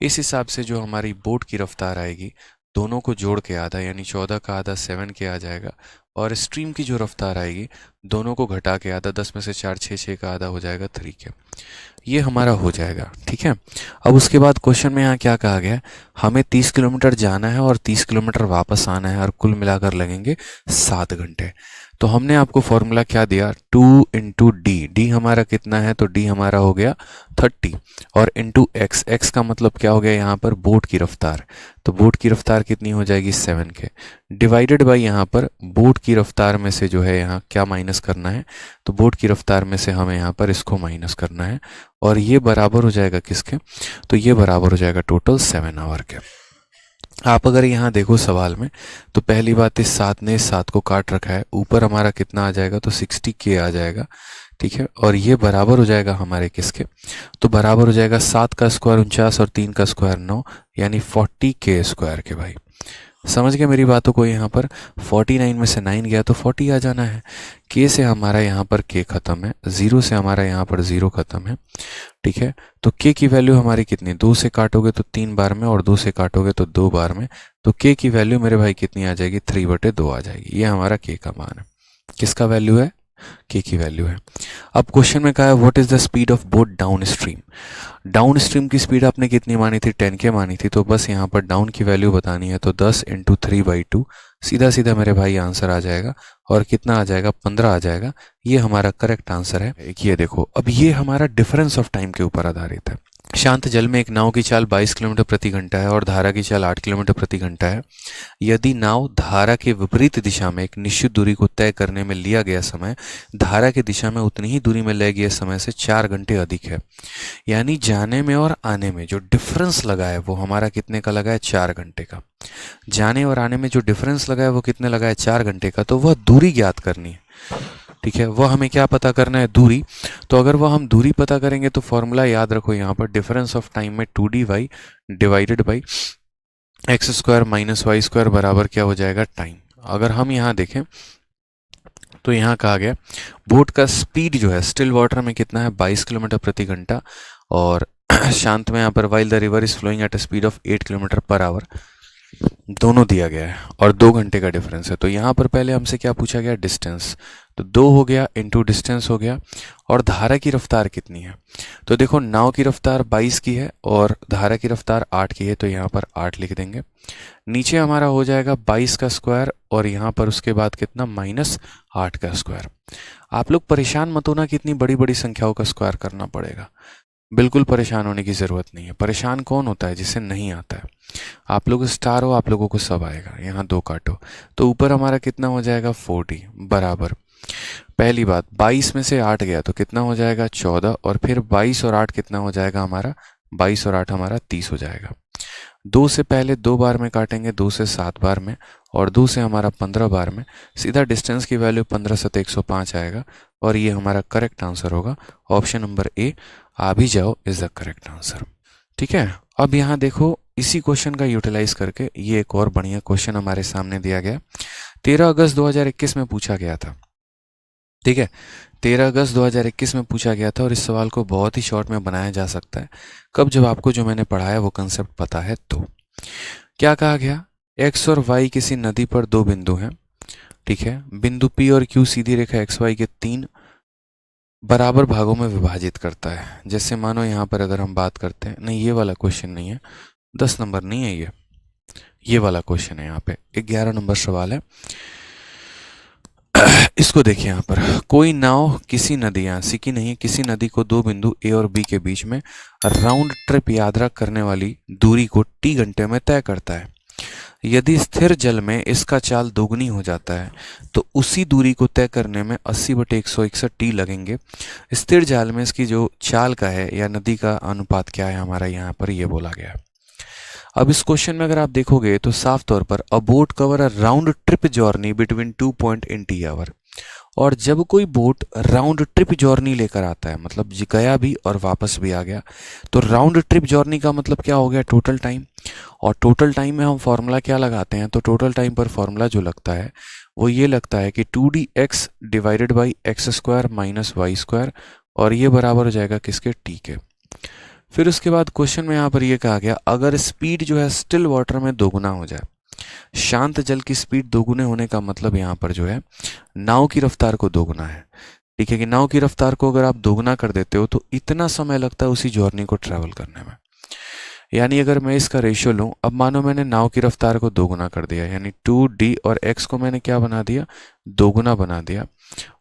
[SPEAKER 1] इस हिसाब से जो हमारी बोट की रफ्तार आएगी दोनों को जोड़ के आधा, यानी 14 का आधा 7k आ जाएगा, और स्ट्रीम की जो रफ्तार आएगी दोनों को घटा के आधा, 10 में से 4 6 का आधा हो जाएगा 3k। ये हमारा हो जाएगा। ठीक है, अब उसके बाद क्वेश्चन में यहाँ क्या कहा गया है, हमें 30 किलोमीटर जाना है और 30 किलोमीटर वापस आना है और कुल मिलाकर लगेंगे 7 घंटे। तो हमने आपको फॉर्मूला क्या दिया, 2 इंटू डी, डी हमारा कितना है, तो डी हमारा हो गया 30, और इंटू एक्स, एक्स का मतलब क्या हो गया यहाँ पर, बोट की रफ्तार। तो बोट की रफ्तार कितनी हो जाएगी, 7k, डिवाइडेड बाई यहाँ पर बोट की रफ्तार में से जो है यहाँ क्या माइनस करना है, तो बोट की रफ्तार में से हमें यहाँ पर इसको माइनस करना है, और ये बराबर हो जाएगा किसके, तो ये बराबर हो जाएगा टोटल 7 आवर के। आप अगर यहाँ देखो सवाल में तो पहली बात, इस 7 ने इस 7 को काट रखा है, ऊपर हमारा कितना आ जाएगा, तो 60k आ जाएगा। ठीक है, और ये बराबर हो जाएगा हमारे किसके, तो बराबर हो जाएगा 7 का स्क्वायर 49 और 3 का स्क्वायर 9, यानी 40k स्क्वायर के। भाई समझ गए मेरी बातों को, यहाँ पर 49 में से 9 गया तो 40 आ जाना है। k से हमारा यहाँ पर k खत्म है, 0 से हमारा यहाँ पर 0 खत्म है। ठीक है, तो k की वैल्यू हमारी कितनी, 2 से काटोगे तो 3 बार में और 2 से काटोगे तो 2 बार में, तो k की वैल्यू मेरे भाई कितनी आ जाएगी, 3/2 आ जाएगी। ये हमारा k का मान है, किसका वैल्यू है, k की वैल्यू है। अब क्वेश्चन में कहा है what is the speed of boat down stream. Down stream की स्पीड आपने कितनी मानी थी, 10k मानी थी, तो बस यहाँ पर डाउन की वैल्यू बतानी है, तो 10 इंटू 3/2, सीधा सीधा मेरे भाई आंसर आ जाएगा, और कितना आ जाएगा, 15 आ जाएगा। ये हमारा करेक्ट आंसर है। ये देखो, अब ये हमारा डिफरेंस ऑफ टाइम के ऊपर आधारित है। शांत जल में एक नाव की चाल 22 किलोमीटर प्रति घंटा है और धारा की चाल 8 किलोमीटर प्रति घंटा है। यदि नाव धारा के विपरीत दिशा में एक निश्चित दूरी को तय करने में लिया गया समय धारा की दिशा में उतनी ही दूरी में लगे गए समय से 4 घंटे अधिक है, यानी जाने में और आने में जो डिफरेंस लगा है वो हमारा कितने का लगा है, 4 घंटे का। जाने और आने में जो डिफरेंस लगा है वो कितने लगा है, 4 घंटे का। तो वह दूरी ज्ञात करनी है। ठीक है, वह हमें क्या पता करना है, दूरी। तो अगर वह हम दूरी पता करेंगे तो फॉर्मूला याद रखो, यहाँ पर डिफरेंस ऑफ टाइम में 2dy divided by x square minus Y square बराबर क्या हो जाएगा, टाइम। अगर हम यहाँ देखें तो यहाँ कहा गया बोट का स्पीड जो है स्टिल वाटर में कितना है, 22 किलोमीटर प्रति घंटा, और शांत में यहाँ पर while the river is flowing at a speed of 8 kilometre per hour. दोनों दिया गया है और 2 घंटे का डिफरेंस है। तो यहाँ पर पहले हमसे क्या पूछा गया, डिस्टेंस। तो 2 हो गया इंटू डिस्टेंस हो गया, और धारा की रफ्तार कितनी है। तो देखो नाव की रफ्तार 22 की है और धारा की रफ्तार 8 की है, तो यहाँ पर 8 लिख देंगे। नीचे हमारा हो जाएगा 22 का स्क्वायर और यहाँ पर उसके बाद कितना, -8 का स्क्वायर। आप लोग परेशान मत होना कि इतनी बड़ी बड़ी संख्याओं का स्क्वायर करना पड़ेगा, बिल्कुल परेशान होने की ज़रूरत नहीं है। परेशान कौन होता है, जिसे नहीं आता है। आप लोग स्टार हो, आप लोगों को सब आएगा। यहाँ 2 काटो तो ऊपर हमारा कितना हो जाएगा, 40 बराबर। पहली बात, 22 में से 8 गया तो कितना हो जाएगा, 14, और फिर 22 और 8 कितना हो जाएगा हमारा, 22 और 8 हमारा 30 हो जाएगा। 2 से पहले 2 बार में काटेंगे, 2 से 7 बार में, और 2 से हमारा 15 बार में। सीधा डिस्टेंस की वैल्यू 15 7 105 आएगा, और ये हमारा करेक्ट आंसर होगा। ऑप्शन नंबर ए, आ भी जाओ, इज द करेक्ट आंसर। ठीक है, अब यहाँ देखो इसी क्वेश्चन का यूटिलाइज करके ये एक और बढ़िया क्वेश्चन हमारे सामने दिया गया। 13 अगस्त 2021 में पूछा गया था। ठीक है, 13 अगस्त 2021 में पूछा गया था, और इस सवाल को बहुत ही शॉर्ट में बनाया जा सकता है कब, जब आपको जो मैंने पढ़ाया वो कंसेप्ट पता है। तो क्या कहा गया, एक्स और वाई किसी नदी पर 2 बिंदु हैं। ठीक है, बिंदु पी और क्यू सीधी रेखा एक्स वाई के 3 बराबर भागों में विभाजित करता है। जैसे मानो यहाँ पर अगर हम बात करते हैं, नहीं ये वाला क्वेश्चन नहीं है, 10 नंबर नहीं है ये वाला क्वेश्चन है। यहाँ पे 11 नंबर सवाल है। इसको देखिए, यहाँ पर कोई नाव किसी नदी, यहाँ सी की नहीं, किसी नदी को 2 बिंदु ए और बी के बीच में राउंड ट्रिप यात्रा करने वाली दूरी को टी घंटे में तय करता है। यदि स्थिर जल में इसका चाल दोगुनी हो जाता है तो उसी दूरी को तय करने में 80/161 टी लगेंगे। स्थिर जल में इसकी जो चाल का है या नदी का अनुपात क्या है हमारा, यहाँ पर ये बोला गया है। अब इस क्वेश्चन में अगर आप देखोगे तो साफ तौर पर a boat cover a round trip journey between 2 point in T hour. और जब कोई बोट राउंड ट्रिप जर्नी लेकर आता है, मतलब गया भी और वापस भी आ गया, तो राउंड ट्रिप जर्नी का मतलब क्या हो गया, टोटल टाइम। और टोटल टाइम में हम फॉर्मूला क्या लगाते हैं, तो टोटल टाइम पर फॉर्मूला जो लगता है वो ये लगता है कि 2dx divided by x square minus Y square, और ये बराबर हो जाएगा किसके, टी के। फिर उसके बाद क्वेश्चन में यहाँ पर ये कहा गया, अगर स्पीड जो है स्टिल वाटर में दोगुना हो जाए। शांत जल की स्पीड दोगुने होने का मतलब यहाँ पर जो है नाव की रफ्तार को दोगुना है। ठीक है, कि नाव की रफ्तार को अगर आप दोगुना कर देते हो तो इतना समय लगता है उसी जर्नी को ट्रैवल करने में। यानी अगर मैं इसका रेशियो लूँ, अब मानो मैंने नाव की रफ्तार को दोगुना कर दिया, यानी 2d और x को मैंने क्या बना दिया, दोगुना बना दिया,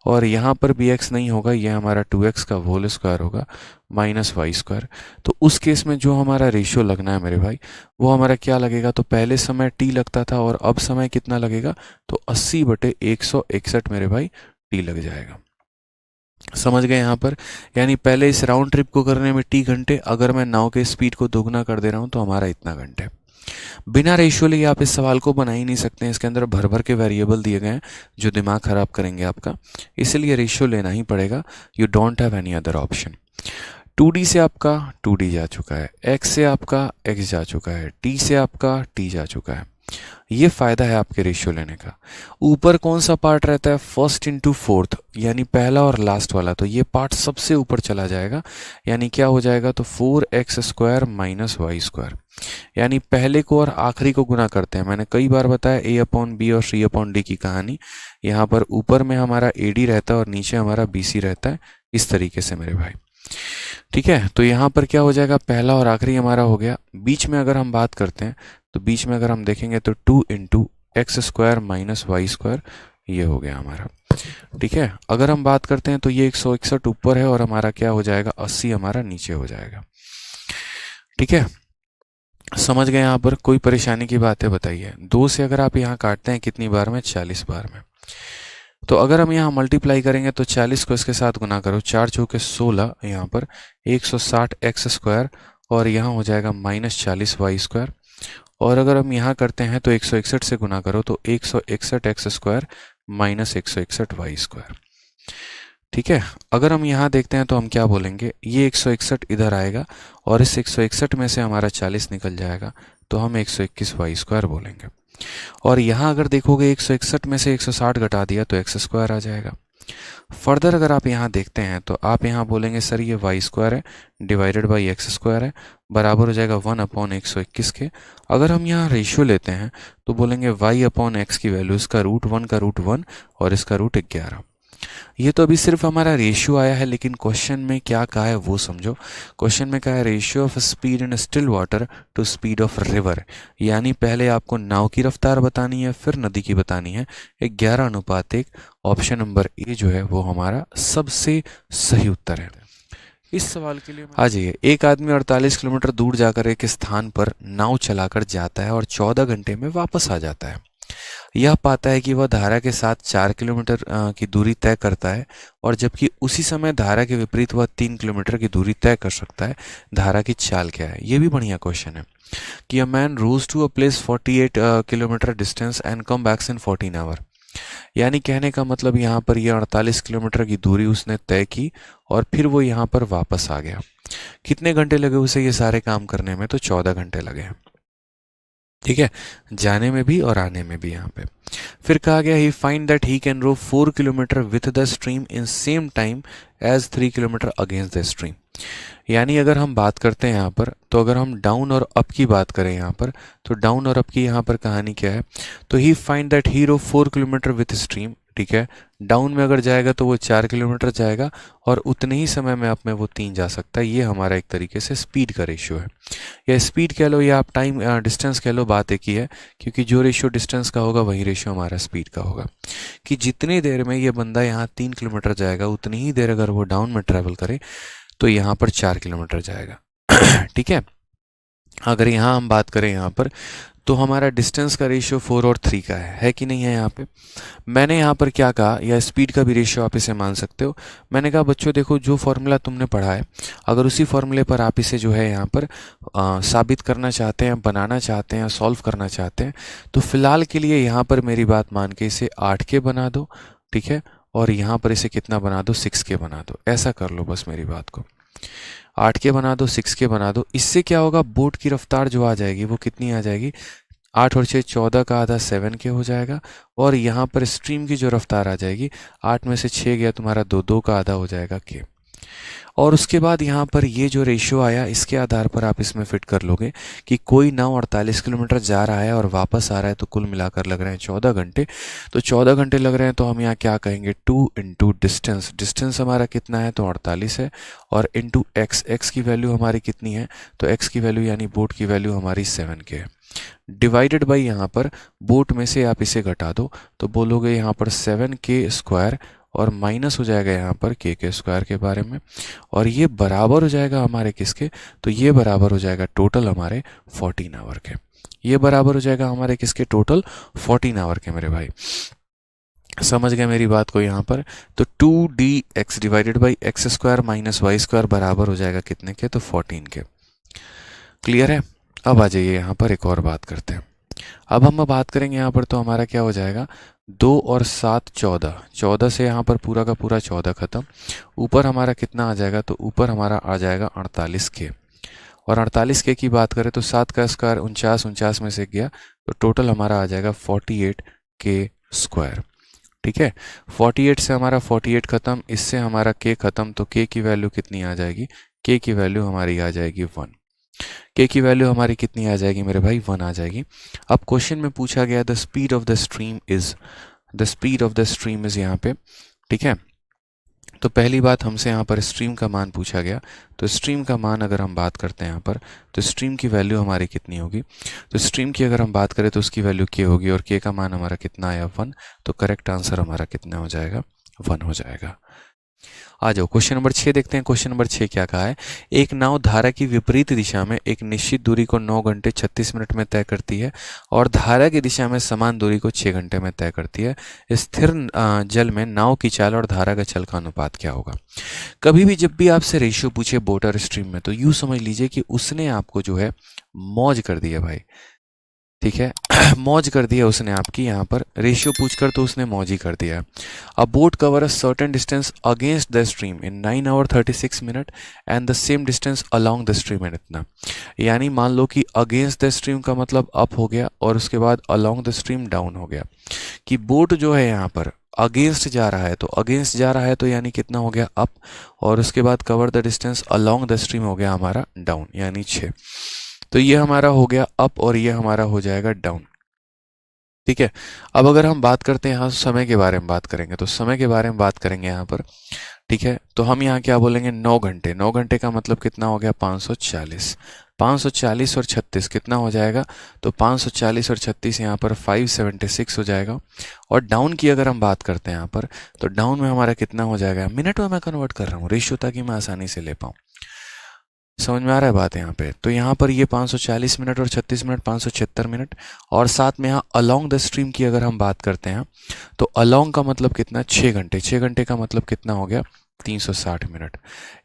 [SPEAKER 1] और यहाँ पर भी x नहीं होगा, यह हमारा 2x का होल स्क्वायर होगा माइनस वाई स्क्वायर। तो उस केस में जो हमारा रेशियो लगना है मेरे भाई, वो हमारा क्या लगेगा, तो पहले समय t लगता था और अब समय कितना लगेगा, तो 80/161 मेरे भाई t लग जाएगा। समझ गए यहाँ पर, यानी पहले इस राउंड ट्रिप को करने में टी घंटे, अगर मैं नाव के स्पीड को दोगुना कर दे रहा हूँ तो हमारा इतना घंटे। बिना रेशियो लिए आप इस सवाल को बना ही नहीं सकते हैं, इसके अंदर भर भर के वेरिएबल दिए गए हैं जो दिमाग खराब करेंगे आपका, इसलिए रेशियो लेना ही पड़ेगा। You don't have any other option. 2d से आपका 2d जा चुका है, x से आपका x जा चुका है, t से आपका t जा चुका है। ये फायदा है आपके रेशियो लेने का। ऊपर कौन सा पार्ट रहता है, फर्स्ट इंटू फोर्थ, यानी पहला और लास्ट वाला, तो ये पार्ट सबसे ऊपर चला जाएगा, यानी क्या हो जाएगा, तो 4x square minus Y square. यानी पहले को और आखिरी को गुना करते हैं। मैंने कई बार बताया a/b और c/d की कहानी। यहाँ पर ऊपर में हमारा ad रहता है और नीचे हमारा bc रहता है, इस तरीके से मेरे भाई। ठीक है, तो यहाँ पर क्या हो जाएगा, पहला और आखिरी हमारा हो गया। बीच में अगर हम बात करते हैं तो बीच में अगर हम देखेंगे तो 2 into x square minus Y square, ये हो गया हमारा। ठीक है, अगर हम बात करते हैं तो ये 161 ऊपर है और हमारा क्या हो जाएगा, 80 हमारा नीचे हो जाएगा। ठीक है, समझ गए यहाँ पर, कोई परेशानी की बात है बताइए। 2 से अगर आप यहाँ काटते हैं कितनी बार में, 40 बार में, तो अगर हम यहाँ मल्टीप्लाई करेंगे तो 40 को इसके साथ गुना करो, 4 चौके 16, यहाँ पर 160 एक्स स्क्वायर, और यहाँ हो जाएगा माइनस 40 वाई स्क्वायर। और अगर हम यहाँ करते हैं तो 161 से गुना करो तो 161 x square minus 161 y square. ठीक है, अगर हम यहाँ देखते हैं तो हम क्या बोलेंगे, ये 161 इधर आएगा और इस 161 में से हमारा 40 निकल जाएगा, तो हम 121 वाई स्क्वायर बोलेंगे। और यहाँ अगर देखोगे 161 में से 160 घटा दिया तो एक्स स्क्वायर आ जाएगा। फर्दर अगर आप यहाँ देखते हैं तो आप यहाँ बोलेंगे सर ये वाई स्क्वायर है डिवाइडेड बाई एक्स स्क्वायर है बराबर हो जाएगा 1/121 के। अगर हम यहाँ रेशियो लेते हैं तो बोलेंगे y/x की वैल्यू इसका √1 का √1 और इसका √11। ये तो अभी सिर्फ हमारा रेशियो आया है, लेकिन क्वेश्चन में क्या कहा है वो समझो। क्वेश्चन में कहा है ratio of speed in still water to speed of river, यानी पहले आपको नाव की रफ्तार बतानी है फिर नदी की बतानी है। 11:1। ऑप्शन नंबर ए जो है वो हमारा सबसे सही उत्तर है। इस सवाल के लिए आ जाइए। एक आदमी 48 किलोमीटर दूर जाकर एक स्थान पर नाव चलाकर जाता है और 14 घंटे में वापस आ जाता है। यह पाता है कि वह धारा के साथ 4 किलोमीटर की दूरी तय करता है और जबकि उसी समय धारा के विपरीत वह 3 किलोमीटर की दूरी तय कर सकता है। धारा की चाल क्या है? ये भी बढ़िया क्वेश्चन है कि a man rows to a place 48 kilometre distance and come backs in 14 hour. यानी कहने का मतलब यहाँ पर यह 48 किलोमीटर की दूरी उसने तय की और फिर वो यहाँ पर वापस आ गया। कितने घंटे लगे उसे ये सारे काम करने में? तो 14 घंटे लगे। ठीक है, जाने में भी और आने में भी। यहाँ पे फिर कहा गया he find that he can row 4 kilometre with the stream in same time as 3 kilometre against the stream. यानी अगर हम बात करते हैं यहाँ पर, तो अगर हम डाउन और अप की बात करें यहाँ पर, तो डाउन और अप की यहाँ पर कहानी क्या है? तो he find that he row 4 kilometre with stream. ठीक है, डाउन में अगर जाएगा तो वो 4 किलोमीटर जाएगा और उतने ही समय में अप में वो 3 जा सकता है। ये हमारा एक तरीके से स्पीड का रेशियो है, या स्पीड कह लो या आप टाइम डिस्टेंस कह लो, बात एक ही है। क्योंकि जो रेशियो डिस्टेंस का होगा वही रेशियो हमारा स्पीड का होगा। कि जितनी देर में ये बंदा यहाँ 3 किलोमीटर जाएगा उतनी ही देर अगर वो डाउन में ट्रैवल करे तो यहाँ पर 4 किलोमीटर जाएगा। ठीक है, अगर यहाँ हम बात करें यहाँ पर, तो हमारा डिस्टेंस का रेशियो 4 और 3 का है कि नहीं है? यहाँ पे मैंने यहाँ पर क्या कहा, या स्पीड का भी रेशियो आप इसे मान सकते हो। मैंने कहा बच्चों देखो, जो फॉर्मूला तुमने पढ़ा है अगर उसी फॉर्मूले पर आप इसे जो है यहाँ पर साबित करना चाहते हैं, बनाना चाहते हैं, सॉल्व करना चाहते हैं, तो फिलहाल के लिए यहाँ पर मेरी बात मान के इसे 8 के बना दो। ठीक है, और यहाँ पर इसे कितना बना दो? 6 के बना दो। ऐसा कर लो बस मेरी बात को, 8 के बना दो, 6 के बना दो। इससे क्या होगा, बोट की रफ्तार जो आ जाएगी वो कितनी आ जाएगी? 8 और 6 14 का आधा 7 के हो जाएगा। और यहाँ पर स्ट्रीम की जो रफ्तार आ जाएगी, 8 में से 6 गया तुम्हारा 2, 2 का आधा हो जाएगा के। और उसके बाद यहाँ पर ये जो रेशियो आया, इसके आधार पर आप इसमें फिट कर लोगे कि कोई नाव 48 किलोमीटर जा रहा है और वापस आ रहा है, तो कुल मिलाकर लग रहे हैं 14 घंटे। तो 14 घंटे लग रहे हैं, तो हम यहाँ क्या कहेंगे? 2 इंटू डिस्टेंस। डिस्टेंस हमारा कितना है? तो 48 है। और इंटू एक्स, एक्स की वैल्यू हमारी कितनी है? तो एक्स की वैल्यू यानी बोट की वैल्यू हमारी 7 के है। डिवाइडेड बाई यहाँ पर बोट में से आप इसे घटा दो तो बोलोगे यहाँ पर 7k² और माइनस हो जाएगा यहाँ पर k² के बारे में, और ये बराबर हो जाएगा हमारे किसके? तो ये बराबर हो जाएगा टोटल हमारे 14 आवर के। ये बराबर हो जाएगा हमारे किसके? टोटल 14 आवर के। मेरे भाई समझ गए मेरी बात को यहाँ पर? तो 2dx divided by x² minus y² बराबर हो जाएगा कितने के? तो 14 के। क्लियर है? अब आ जाइए यहाँ पर एक और बात करते हैं। अब हम बात करेंगे यहाँ पर, तो हमारा क्या हो जाएगा? 2 और 7 14, 14 से यहाँ पर पूरा का पूरा 14 खत्म। ऊपर हमारा कितना आ जाएगा? तो ऊपर हमारा आ जाएगा 48 के। और 48 के की बात करें तो 7 का स्क्वायर 49, 49 में से गया तो टोटल हमारा आ जाएगा 48k²। ठीक है, 48 से हमारा 48 खत्म, इससे हमारा k खत्म, तो k की वैल्यू कितनी आ जाएगी? k की वैल्यू हमारी आ जाएगी 1। k की वैल्यू हमारी कितनी आ जाएगी मेरे भाई? 1 आ जाएगी। अब क्वेश्चन में पूछा गया the speed of the stream is, the speed of the stream is यहाँ पे। ठीक है, तो पहली बात हमसे यहाँ पर स्ट्रीम का मान पूछा गया। तो स्ट्रीम का मान अगर हम बात करते हैं यहाँ पर, तो स्ट्रीम की वैल्यू हमारी कितनी होगी? तो स्ट्रीम की अगर हम बात करें तो उसकी वैल्यू k होगी, और k का मान हमारा कितना आया? 1। तो करेक्ट आंसर हमारा कितना हो जाएगा? 1 हो जाएगा। आ जाओ क्वेश्चन नंबर 6 देखते हैं। क्वेश्चन नंबर 6 क्या कहा है? एक नाव धारा की विपरीत दिशा में एक निश्चित दूरी को 9 घंटे 36 मिनट में तय करती है और धारा की दिशा में समान दूरी को 6 घंटे में तय करती है। स्थिर जल में नाव की चाल और धारा का चल का अनुपात क्या होगा? कभी भी जब भी आपसे रेशियो पूछे बोट और स्ट्रीम में, तो यूं समझ लीजिए कि उसने आपको जो है मौज कर दिया भाई। ठीक है, मौज कर दिया उसने आपकी। यहाँ पर रेशियो पूछकर तो उसने मौज ही कर दिया। A boat cover a certain distance against the stream in 9 hour 36 minute and the same distance along the stream in इतना। यानी मान लो कि अगेंस्ट द स्ट्रीम का मतलब अप हो गया और उसके बाद अलोंग द स्ट्रीम डाउन हो गया। कि बोट जो है यहाँ पर अगेंस्ट जा रहा है, तो अगेंस्ट जा रहा है तो यानी कितना हो गया अप, और उसके बाद cover the distance along the stream हो गया हमारा डाउन, यानी 6। तो ये हमारा हो गया अप और ये हमारा हो जाएगा डाउन। ठीक है, अब अगर हम बात करते हैं यहाँ समय के बारे में बात करेंगे, तो समय के बारे में बात करेंगे यहाँ पर। ठीक है, तो हम यहाँ क्या बोलेंगे 9 घंटे। 9 घंटे का मतलब कितना हो गया 540। 540 और 36 कितना हो जाएगा, तो 540 और 36 यहाँ पर 576 हो जाएगा। और डाउन की अगर हम बात करते हैं यहाँ पर, तो डाउन में हमारा कितना हो जाएगा, मिनट में मैं कन्वर्ट कर रहा हूँ रेशियो ताकि मैं आसानी से ले पाऊँ। समझ में आ रहा है बात यहाँ पे। तो यहाँ पर ये 540 मिनट और 36 मिनट 576 मिनट। और साथ में यहाँ अलोंग द स्ट्रीम की अगर हम बात करते हैं, तो अलोंग का मतलब कितना 6 घंटे। 6 घंटे का मतलब कितना हो गया 360 मिनट।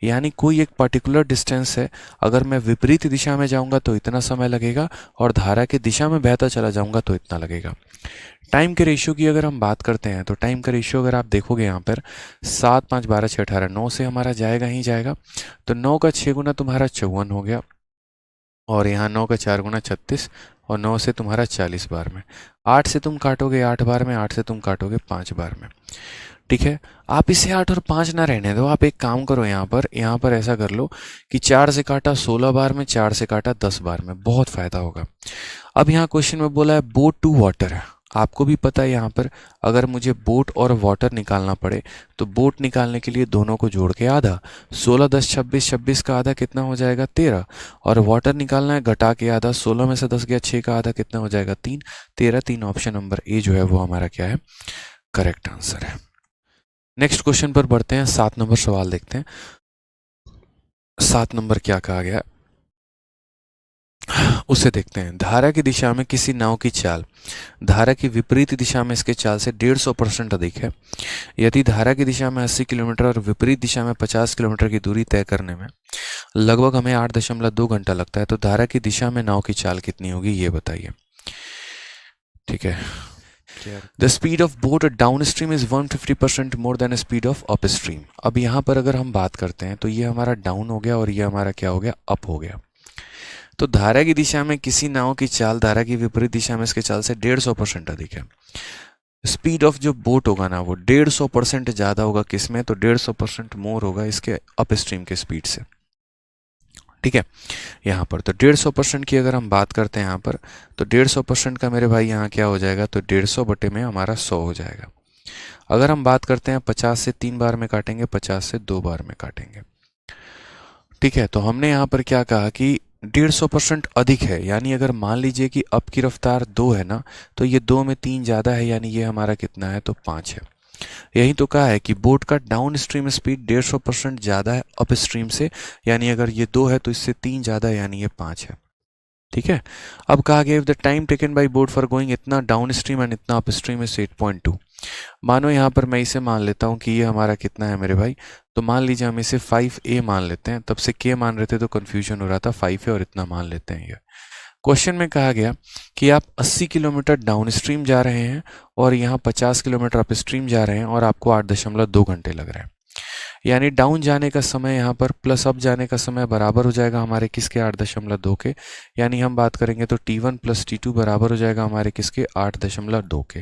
[SPEAKER 1] यानी कोई एक पर्टिकुलर डिस्टेंस है, अगर मैं विपरीत दिशा में जाऊंगा तो इतना समय लगेगा, और धारा की दिशा में बहता चला जाऊंगा तो इतना लगेगा। टाइम के रेशियो की अगर हम बात करते हैं, तो टाइम का रेशियो अगर आप देखोगे यहाँ पर 7 5 12 6 18, 9 से हमारा जाएगा ही जाएगा। तो 9 का 6 गुना तुम्हारा 54 हो गया, और यहाँ 9 का 4 गुना 36, और 9 से तुम्हारा 40 बार में। 8 से तुम काटोगे 8 बार में, 8 से तुम काटोगे 5 बार में। ठीक है, आप इसे 8 और 5 ना रहने दो, आप एक काम करो यहाँ पर ऐसा कर लो कि 4 से काटा 16 बार में, 4 से काटा 10 बार में, बहुत फायदा होगा। अब यहाँ क्वेश्चन में बोला है बोट टू वाटर है। आपको भी पता है यहाँ पर अगर मुझे बोट और वाटर निकालना पड़े, तो बोट निकालने के लिए दोनों को जोड़ के आधा, 16 10 26, 26 का आधा कितना हो जाएगा 13, और वाटर निकालना है घटा के आधा, 16 में से 10 गया 6 का आधा कितना हो जाएगा 3, 13 3। ऑप्शन नंबर ए जो है वो हमारा क्या है, करेक्ट आंसर है। नेक्स्ट क्वेश्चन पर बढ़ते हैं, 7 नंबर सवाल देखते हैं। 7 नंबर क्या कहा गया उसे देखते हैं। धारा की दिशा में किसी नाव की चाल धारा की विपरीत दिशा में इसके चाल से 150% अधिक है। यदि धारा की दिशा में 80 किलोमीटर और विपरीत दिशा में 50 किलोमीटर की दूरी तय करने में लगभग हमें 8.2 घंटा लगता है, तो धारा की दिशा में नाव की चाल कितनी होगी ये बताइए। ठीक है, the speed of boat down stream is 150% more than speed of up stream. अब यहाँ पर अगर हम बात करते हैं, तो ये हमारा डाउन हो गया और ये हमारा क्या हो गया अप हो गया। तो धारा की दिशा में किसी नाव की चाल धारा की विपरीत दिशा में इसके चाल से 150% अधिक है। स्पीड ऑफ जो बोट होगा ना वो 150% ज्यादा होगा किसमें, तो 150% मोर होगा इसके अप स्ट्रीम के स्पीड से। ठीक है, यहाँ पर तो 150% की अगर हम बात करते हैं यहाँ पर, तो 150% का मेरे भाई यहाँ क्या हो जाएगा, तो 150 बटे में हमारा 100 हो जाएगा। अगर हम बात करते हैं 50 से 3 बार में काटेंगे, 50 से 2 बार में काटेंगे। ठीक है, तो हमने यहाँ पर क्या कहा कि 150% अधिक है, यानी अगर मान लीजिए कि अप की रफ्तार 2 है ना, तो ये 2 में 3 ज़्यादा है, यानी ये हमारा कितना है, तो 5 है। यही तो कहा है कि बोट का डाउन स्ट्रीम स्पीड 150% ज़्यादा है अप स्ट्रीम से, यानी अगर ये 2 है तो इससे 3 ज़्यादा है, यानी ये 5 है। ठीक है, अब कहा गया if the time taken by boat for going इतना डाउन स्ट्रीम एंड इतना अप स्ट्रीम इज 8.2। मानो यहाँ पर मैं इसे मान लेता हूँ कि ये हमारा कितना है मेरे भाई, तो मान लीजिए हम इसे 5a मान लेते हैं, तब से k मान रहे थे तो कंफ्यूजन हो रहा था, 5 है और इतना मान लेते हैं। ये क्वेश्चन में कहा गया कि आप 80 किलोमीटर डाउन स्ट्रीम जा रहे हैं और यहाँ 50 किलोमीटर अप स्ट्रीम जा रहे हैं और आपको 8.2 घंटे लग रहे हैं। यानी डाउन जाने का समय यहाँ पर प्लस अप जाने का समय बराबर हो जाएगा हमारे किसके 8.2 के, यानी हम बात करेंगे तो t1 प्लस t2 बराबर हो जाएगा हमारे किसके 8.2 के।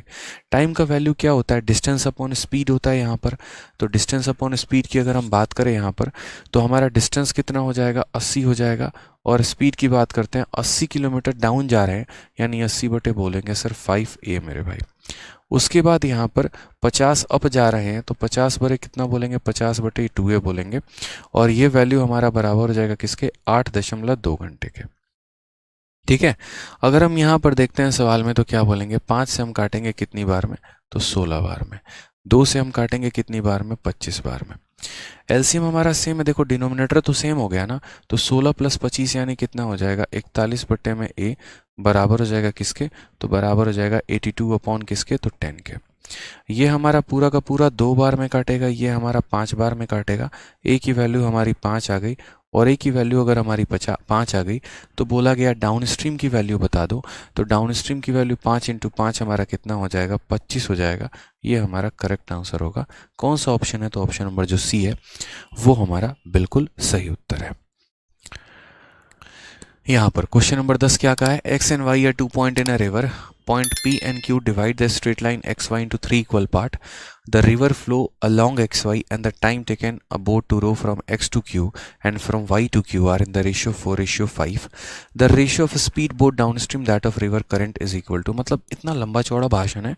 [SPEAKER 1] टाइम का वैल्यू क्या होता है, डिस्टेंस अपॉन स्पीड होता है यहाँ पर। तो डिस्टेंस अपॉन स्पीड की अगर हम बात करें यहाँ पर, तो हमारा डिस्टेंस कितना हो जाएगा 80 हो जाएगा, और स्पीड की बात करते हैं 80 किलोमीटर डाउन जा रहे हैं, यानी 80 बटे बोलेंगे सर 5a मेरे भाई। उसके बाद यहाँ पर 50 अप जा रहे हैं, तो 50 बटे कितना बोलेंगे 50 बटे 2a बोलेंगे, और ये वैल्यू हमारा बराबर हो जाएगा किसके 8.2 घंटे के। ठीक है, अगर हम यहाँ पर देखते हैं सवाल में, तो क्या बोलेंगे 5 से हम काटेंगे कितनी बार में, तो 16 बार में। 2 से हम काटेंगे कितनी बार में, 25 बार में। एलसीएम हमारा सेम है, देखो डिनोमिनेटर तो सेम हो गया ना, तो 16 प्लस 25 यानी कितना हो जाएगा 41 बटे में a बराबर हो जाएगा किसके, तो बराबर हो जाएगा 82 अपॉन किसके, तो 10 के। ये हमारा पूरा का पूरा 2 बार में काटेगा, ये हमारा 5 बार में काटेगा। a की वैल्यू हमारी 5 आ गई, और a की वैल्यू अगर हमारी 5 आ गई, तो बोला गया डाउन स्ट्रीम की वैल्यू बता दो। तो डाउन स्ट्रीम की वैल्यू 5 इंटू 5 हमारा कितना हो जाएगा 25 हो जाएगा। ये हमारा करेक्ट आंसर होगा। कौन सा ऑप्शन है, तो ऑप्शन नंबर जो सी है वो हमारा बिल्कुल सही उत्तर है। यहाँ पर क्वेश्चन नंबर 10 क्या कहा है, x and y are 2 point in a river, point P and Q divide the straight line XY into 3 equal part. The river flow along XY and the time taken a boat to row from X to Q and from Y to Q are in the ratio 4:5. The ratio of speed boat downstream that of river current is equal to. मतलब इतना लंबा चौड़ा भाषण है,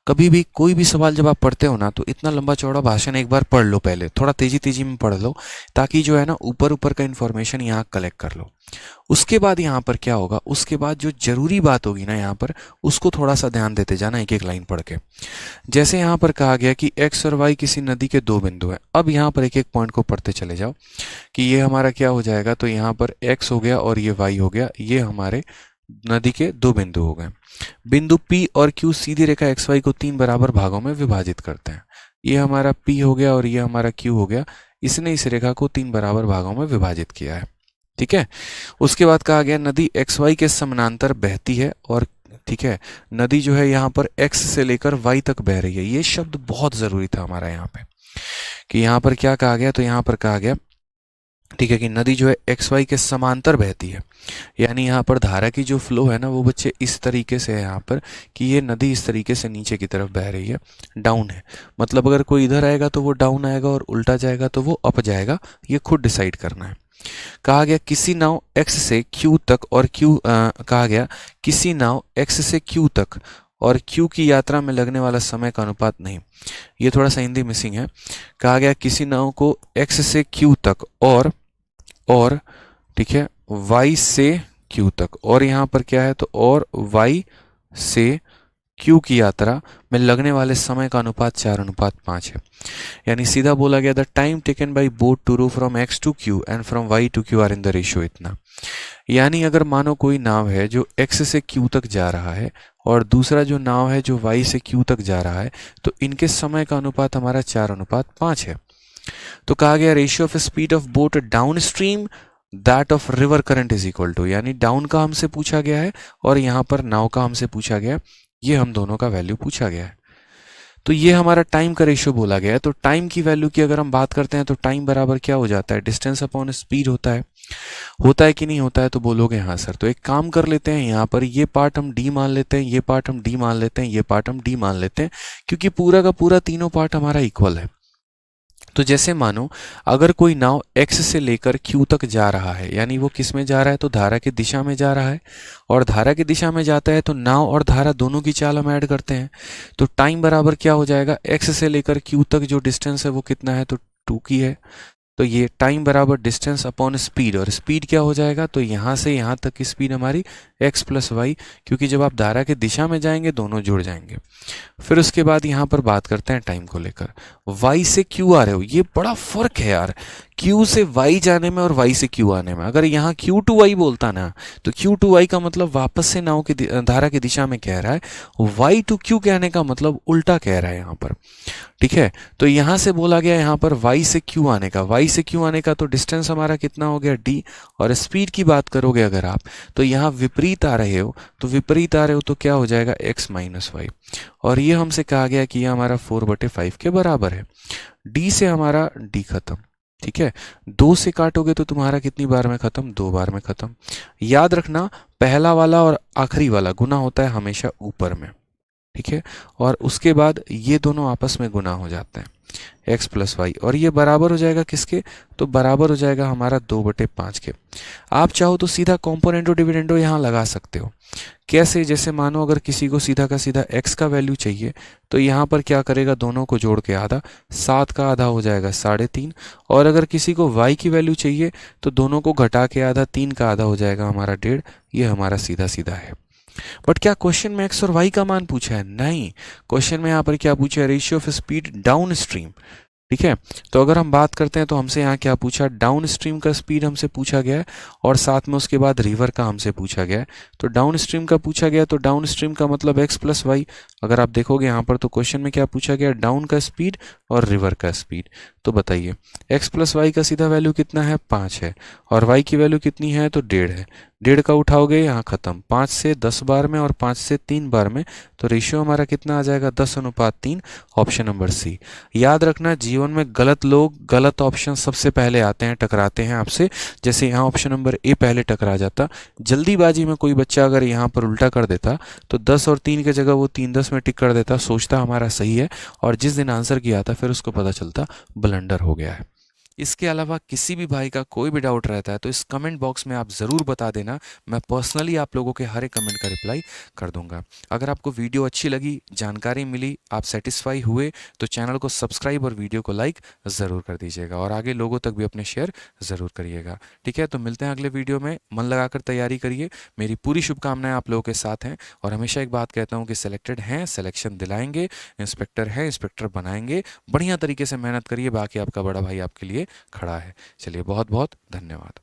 [SPEAKER 1] कभी भी कोई भी सवाल जब आप पढ़ते हो ना तो इतना लंबा चौड़ा भाषण एक बार पढ़ लो, पहले थोड़ा तेजी तेजी में पढ़ लो ताकि जो है ना ऊपर ऊपर का इन्फॉर्मेशन यहाँ कलेक्ट कर लो। उसके बाद यहाँ पर क्या होगा, उसके बाद जो जरूरी बात होगी ना यहाँ पर उसको थोड़ा सा ध्यान देते जाना एक एक लाइन पढ़ के। जैसे यहाँ पर कहा गया कि एक्स और वाई किसी नदी के दो बिंदु हैं, अब यहाँ पर एक एक पॉइंट को पढ़ते चले जाओ कि ये हमारा क्या हो जाएगा, तो यहाँ पर एक्स हो गया और ये वाई हो गया, ये हमारे नदी के दो बिंदु हो गए। बिंदु P और Q सीधी रेखा XY को 3 बराबर भागों में विभाजित करते हैं। ये हमारा P हो गया और ये हमारा Q हो गया, इसने इस रेखा को 3 बराबर भागों में विभाजित किया है। ठीक है, उसके बाद कहा गया नदी XY के समानांतर बहती है और ठीक है, नदी जो है यहाँ पर X से लेकर Y तक बह रही है। ये शब्द बहुत जरूरी था हमारा यहाँ पे कि यहाँ पर क्या कहा गया, तो यहाँ पर कहा गया ठीक है कि नदी जो है XY के समांतर बहती है, यानी यहाँ पर धारा की जो फ्लो है ना वो बच्चे इस तरीके से है यहाँ पर कि ये नदी इस तरीके से नीचे की तरफ बह रही है, डाउन है। मतलब अगर कोई इधर आएगा तो वो डाउन आएगा और उल्टा जाएगा तो वो अप जाएगा, ये खुद डिसाइड करना है। कहा गया किसी नाव X से Q तक और कहा गया किसी नाव X से Q तक और Q की यात्रा में लगने वाला समय का अनुपात नहीं, ये थोड़ा सा हिंदी मिसिंग है। कहा गया किसी नाव को X से Q तक और ठीक है Y से Q तक, और यहाँ पर क्या है तो और Y से Q की यात्रा में लगने वाले समय का अनुपात 4:5 है। यानी सीधा बोला गया the time taken by boat to row from X to Q and from Y to Q are in the ratio इतना। यानी अगर मानो कोई नाव है जो X से Q तक जा रहा है और दूसरा जो नाव है जो Y से Q तक जा रहा है, तो इनके समय का अनुपात हमारा 4:5 है। तो कहा गया ratio of speed of boat downstream that of river current is equal to, यानी डाउन का हमसे पूछा गया है और यहाँ पर नाव का हमसे पूछा गया है, ये हम दोनों का वैल्यू पूछा गया है। तो ये हमारा टाइम का रेशियो बोला गया है। तो टाइम की वैल्यू की अगर हम बात करते हैं तो टाइम बराबर क्या हो जाता है, डिस्टेंस अपॉन स्पीड होता है कि नहीं होता है, तो बोलोगे हाँ सर। तो एक काम कर लेते हैं, यहाँ पर ये पार्ट हम डी मान लेते हैं, ये पार्ट हम डी मान लेते हैं, ये पार्ट हम डी मान लेते हैं, क्योंकि पूरा का पूरा तीनों पार्ट हमारा इक्वल है। तो जैसे मानो अगर कोई नाव X से लेकर Q तक जा रहा है, यानी वो किस में जा रहा है, तो धारा की दिशा में जा रहा है, और धारा की दिशा में जाता है तो नाव और धारा दोनों की चाल हम ऐड करते हैं। तो टाइम बराबर क्या हो जाएगा, X से लेकर Q तक जो डिस्टेंस है वो कितना है, तो 2 की है। तो ये टाइम बराबर डिस्टेंस अपॉन स्पीड, और स्पीड क्या हो जाएगा, तो यहाँ से यहाँ तक की स्पीड हमारी x प्लस वाई, क्योंकि जब आप धारा की दिशा में जाएंगे दोनों जुड़ जाएंगे। फिर उसके बाद यहाँ पर बात करते हैं टाइम को लेकर। y से q आ रहे हो, ये बड़ा फर्क है यार, q से y जाने में और y से q आने में। अगर यहाँ q टू y बोलता ना तो q टू y का मतलब वापस से नाव की धारा की दिशा में कह रहा है, y टू q कहने का मतलब उल्टा कह रहा है यहाँ पर। ठीक है, तो यहाँ से बोला गया यहाँ पर y से q आने का, y से q आने का, तो डिस्टेंस हमारा कितना हो गया d, और स्पीड की बात करोगे अगर आप तो यहाँ विपरीत आ रहे हो, तो विपरीत आ रहे हो तो क्या हो जाएगा x माइनस वाई, और ये हमसे कहा गया कि ये हमारा 4/5 के बराबर है। d से हमारा d खत्म। ठीक है, 2 से काटोगे तो तुम्हारा कितनी बार में खत्म, 2 बार में खत्म। याद रखना पहला वाला और आखिरी वाला गुना होता है हमेशा ऊपर में। ठीक है, और उसके बाद ये दोनों आपस में गुना हो जाते हैं x प्लस वाई, और ये बराबर हो जाएगा किसके, तो बराबर हो जाएगा हमारा 2/5 के। आप चाहो तो सीधा कॉम्पोनेंटो डिविडेंडो यहाँ लगा सकते हो। कैसे, जैसे मानो अगर किसी को सीधा का सीधा x का वैल्यू चाहिए तो यहाँ पर क्या करेगा, दोनों को जोड़ के आधा, 7 का आधा हो जाएगा 3.5, और अगर किसी को y की वैल्यू चाहिए तो दोनों को घटा के आधा, 3 का आधा हो जाएगा हमारा 1.5। ये हमारा सीधा सीधा है। बट क्या क्वेश्चन में x और y का मान पूछा है, नहीं, क्वेश्चन में यहाँ पर क्या पूछा है, ratio of speed down stream. ठीक है, तो अगर हम बात करते हैं तो हमसे यहाँ क्या पूछा, डाउन स्ट्रीम का स्पीड हमसे पूछा गया है, और साथ में उसके बाद रिवर का हमसे पूछा गया है। तो डाउन स्ट्रीम का पूछा गया, तो डाउन स्ट्रीम का मतलब x प्लस वाई। अगर आप देखोगे यहाँ पर तो क्वेश्चन में क्या पूछा गया, डाउन का स्पीड और रिवर का स्पीड, तो बताइए x प्लस वाई का सीधा वैल्यू कितना है, 5 है, और y की वैल्यू कितनी है, तो 1.5 है। 1.5 का उठाओगे यहाँ खत्म, 5 से 10 बार में और 5 से 3 बार में, तो रेशियो हमारा कितना आ जाएगा, 10:3। Option number C. याद रखना, जीवन में गलत लोग गलत ऑप्शन सबसे पहले आते हैं, टकराते हैं आपसे। जैसे यहाँ ऑप्शन नंबर ए पहले टकरा जाता, जल्दीबाजी में कोई बच्चा अगर यहाँ पर उल्टा कर देता तो 10 और 3 की जगह वो 3-10 में टिक कर देता, सोचता हमारा सही है, और जिस दिन आंसर किया था फिर उसको पता चलता ब्लंडर हो गया है। इसके अलावा किसी भी भाई का कोई भी डाउट रहता है तो इस कमेंट बॉक्स में आप ज़रूर बता देना, मैं पर्सनली आप लोगों के हर एक कमेंट का रिप्लाई कर दूंगा। अगर आपको वीडियो अच्छी लगी, जानकारी मिली, आप सेटिस्फाई हुए, तो चैनल को सब्सक्राइब और वीडियो को लाइक ज़रूर कर दीजिएगा, और आगे लोगों तक भी अपने शेयर ज़रूर करिएगा। ठीक है, तो मिलते हैं अगले वीडियो में। मन लगाकर तैयारी करिए, मेरी पूरी शुभकामनाएं आप लोगों के साथ हैं। और हमेशा एक बात कहता हूँ कि सिलेक्टेड हैं, सिलेक्शन दिलाएंगे, इंस्पेक्टर हैं, इंस्पेक्टर बनाएंगे। बढ़िया तरीके से मेहनत करिए, बाकी आपका बड़ा भाई आपके लिए खड़ा है। चलिए, बहुत बहुत धन्यवाद।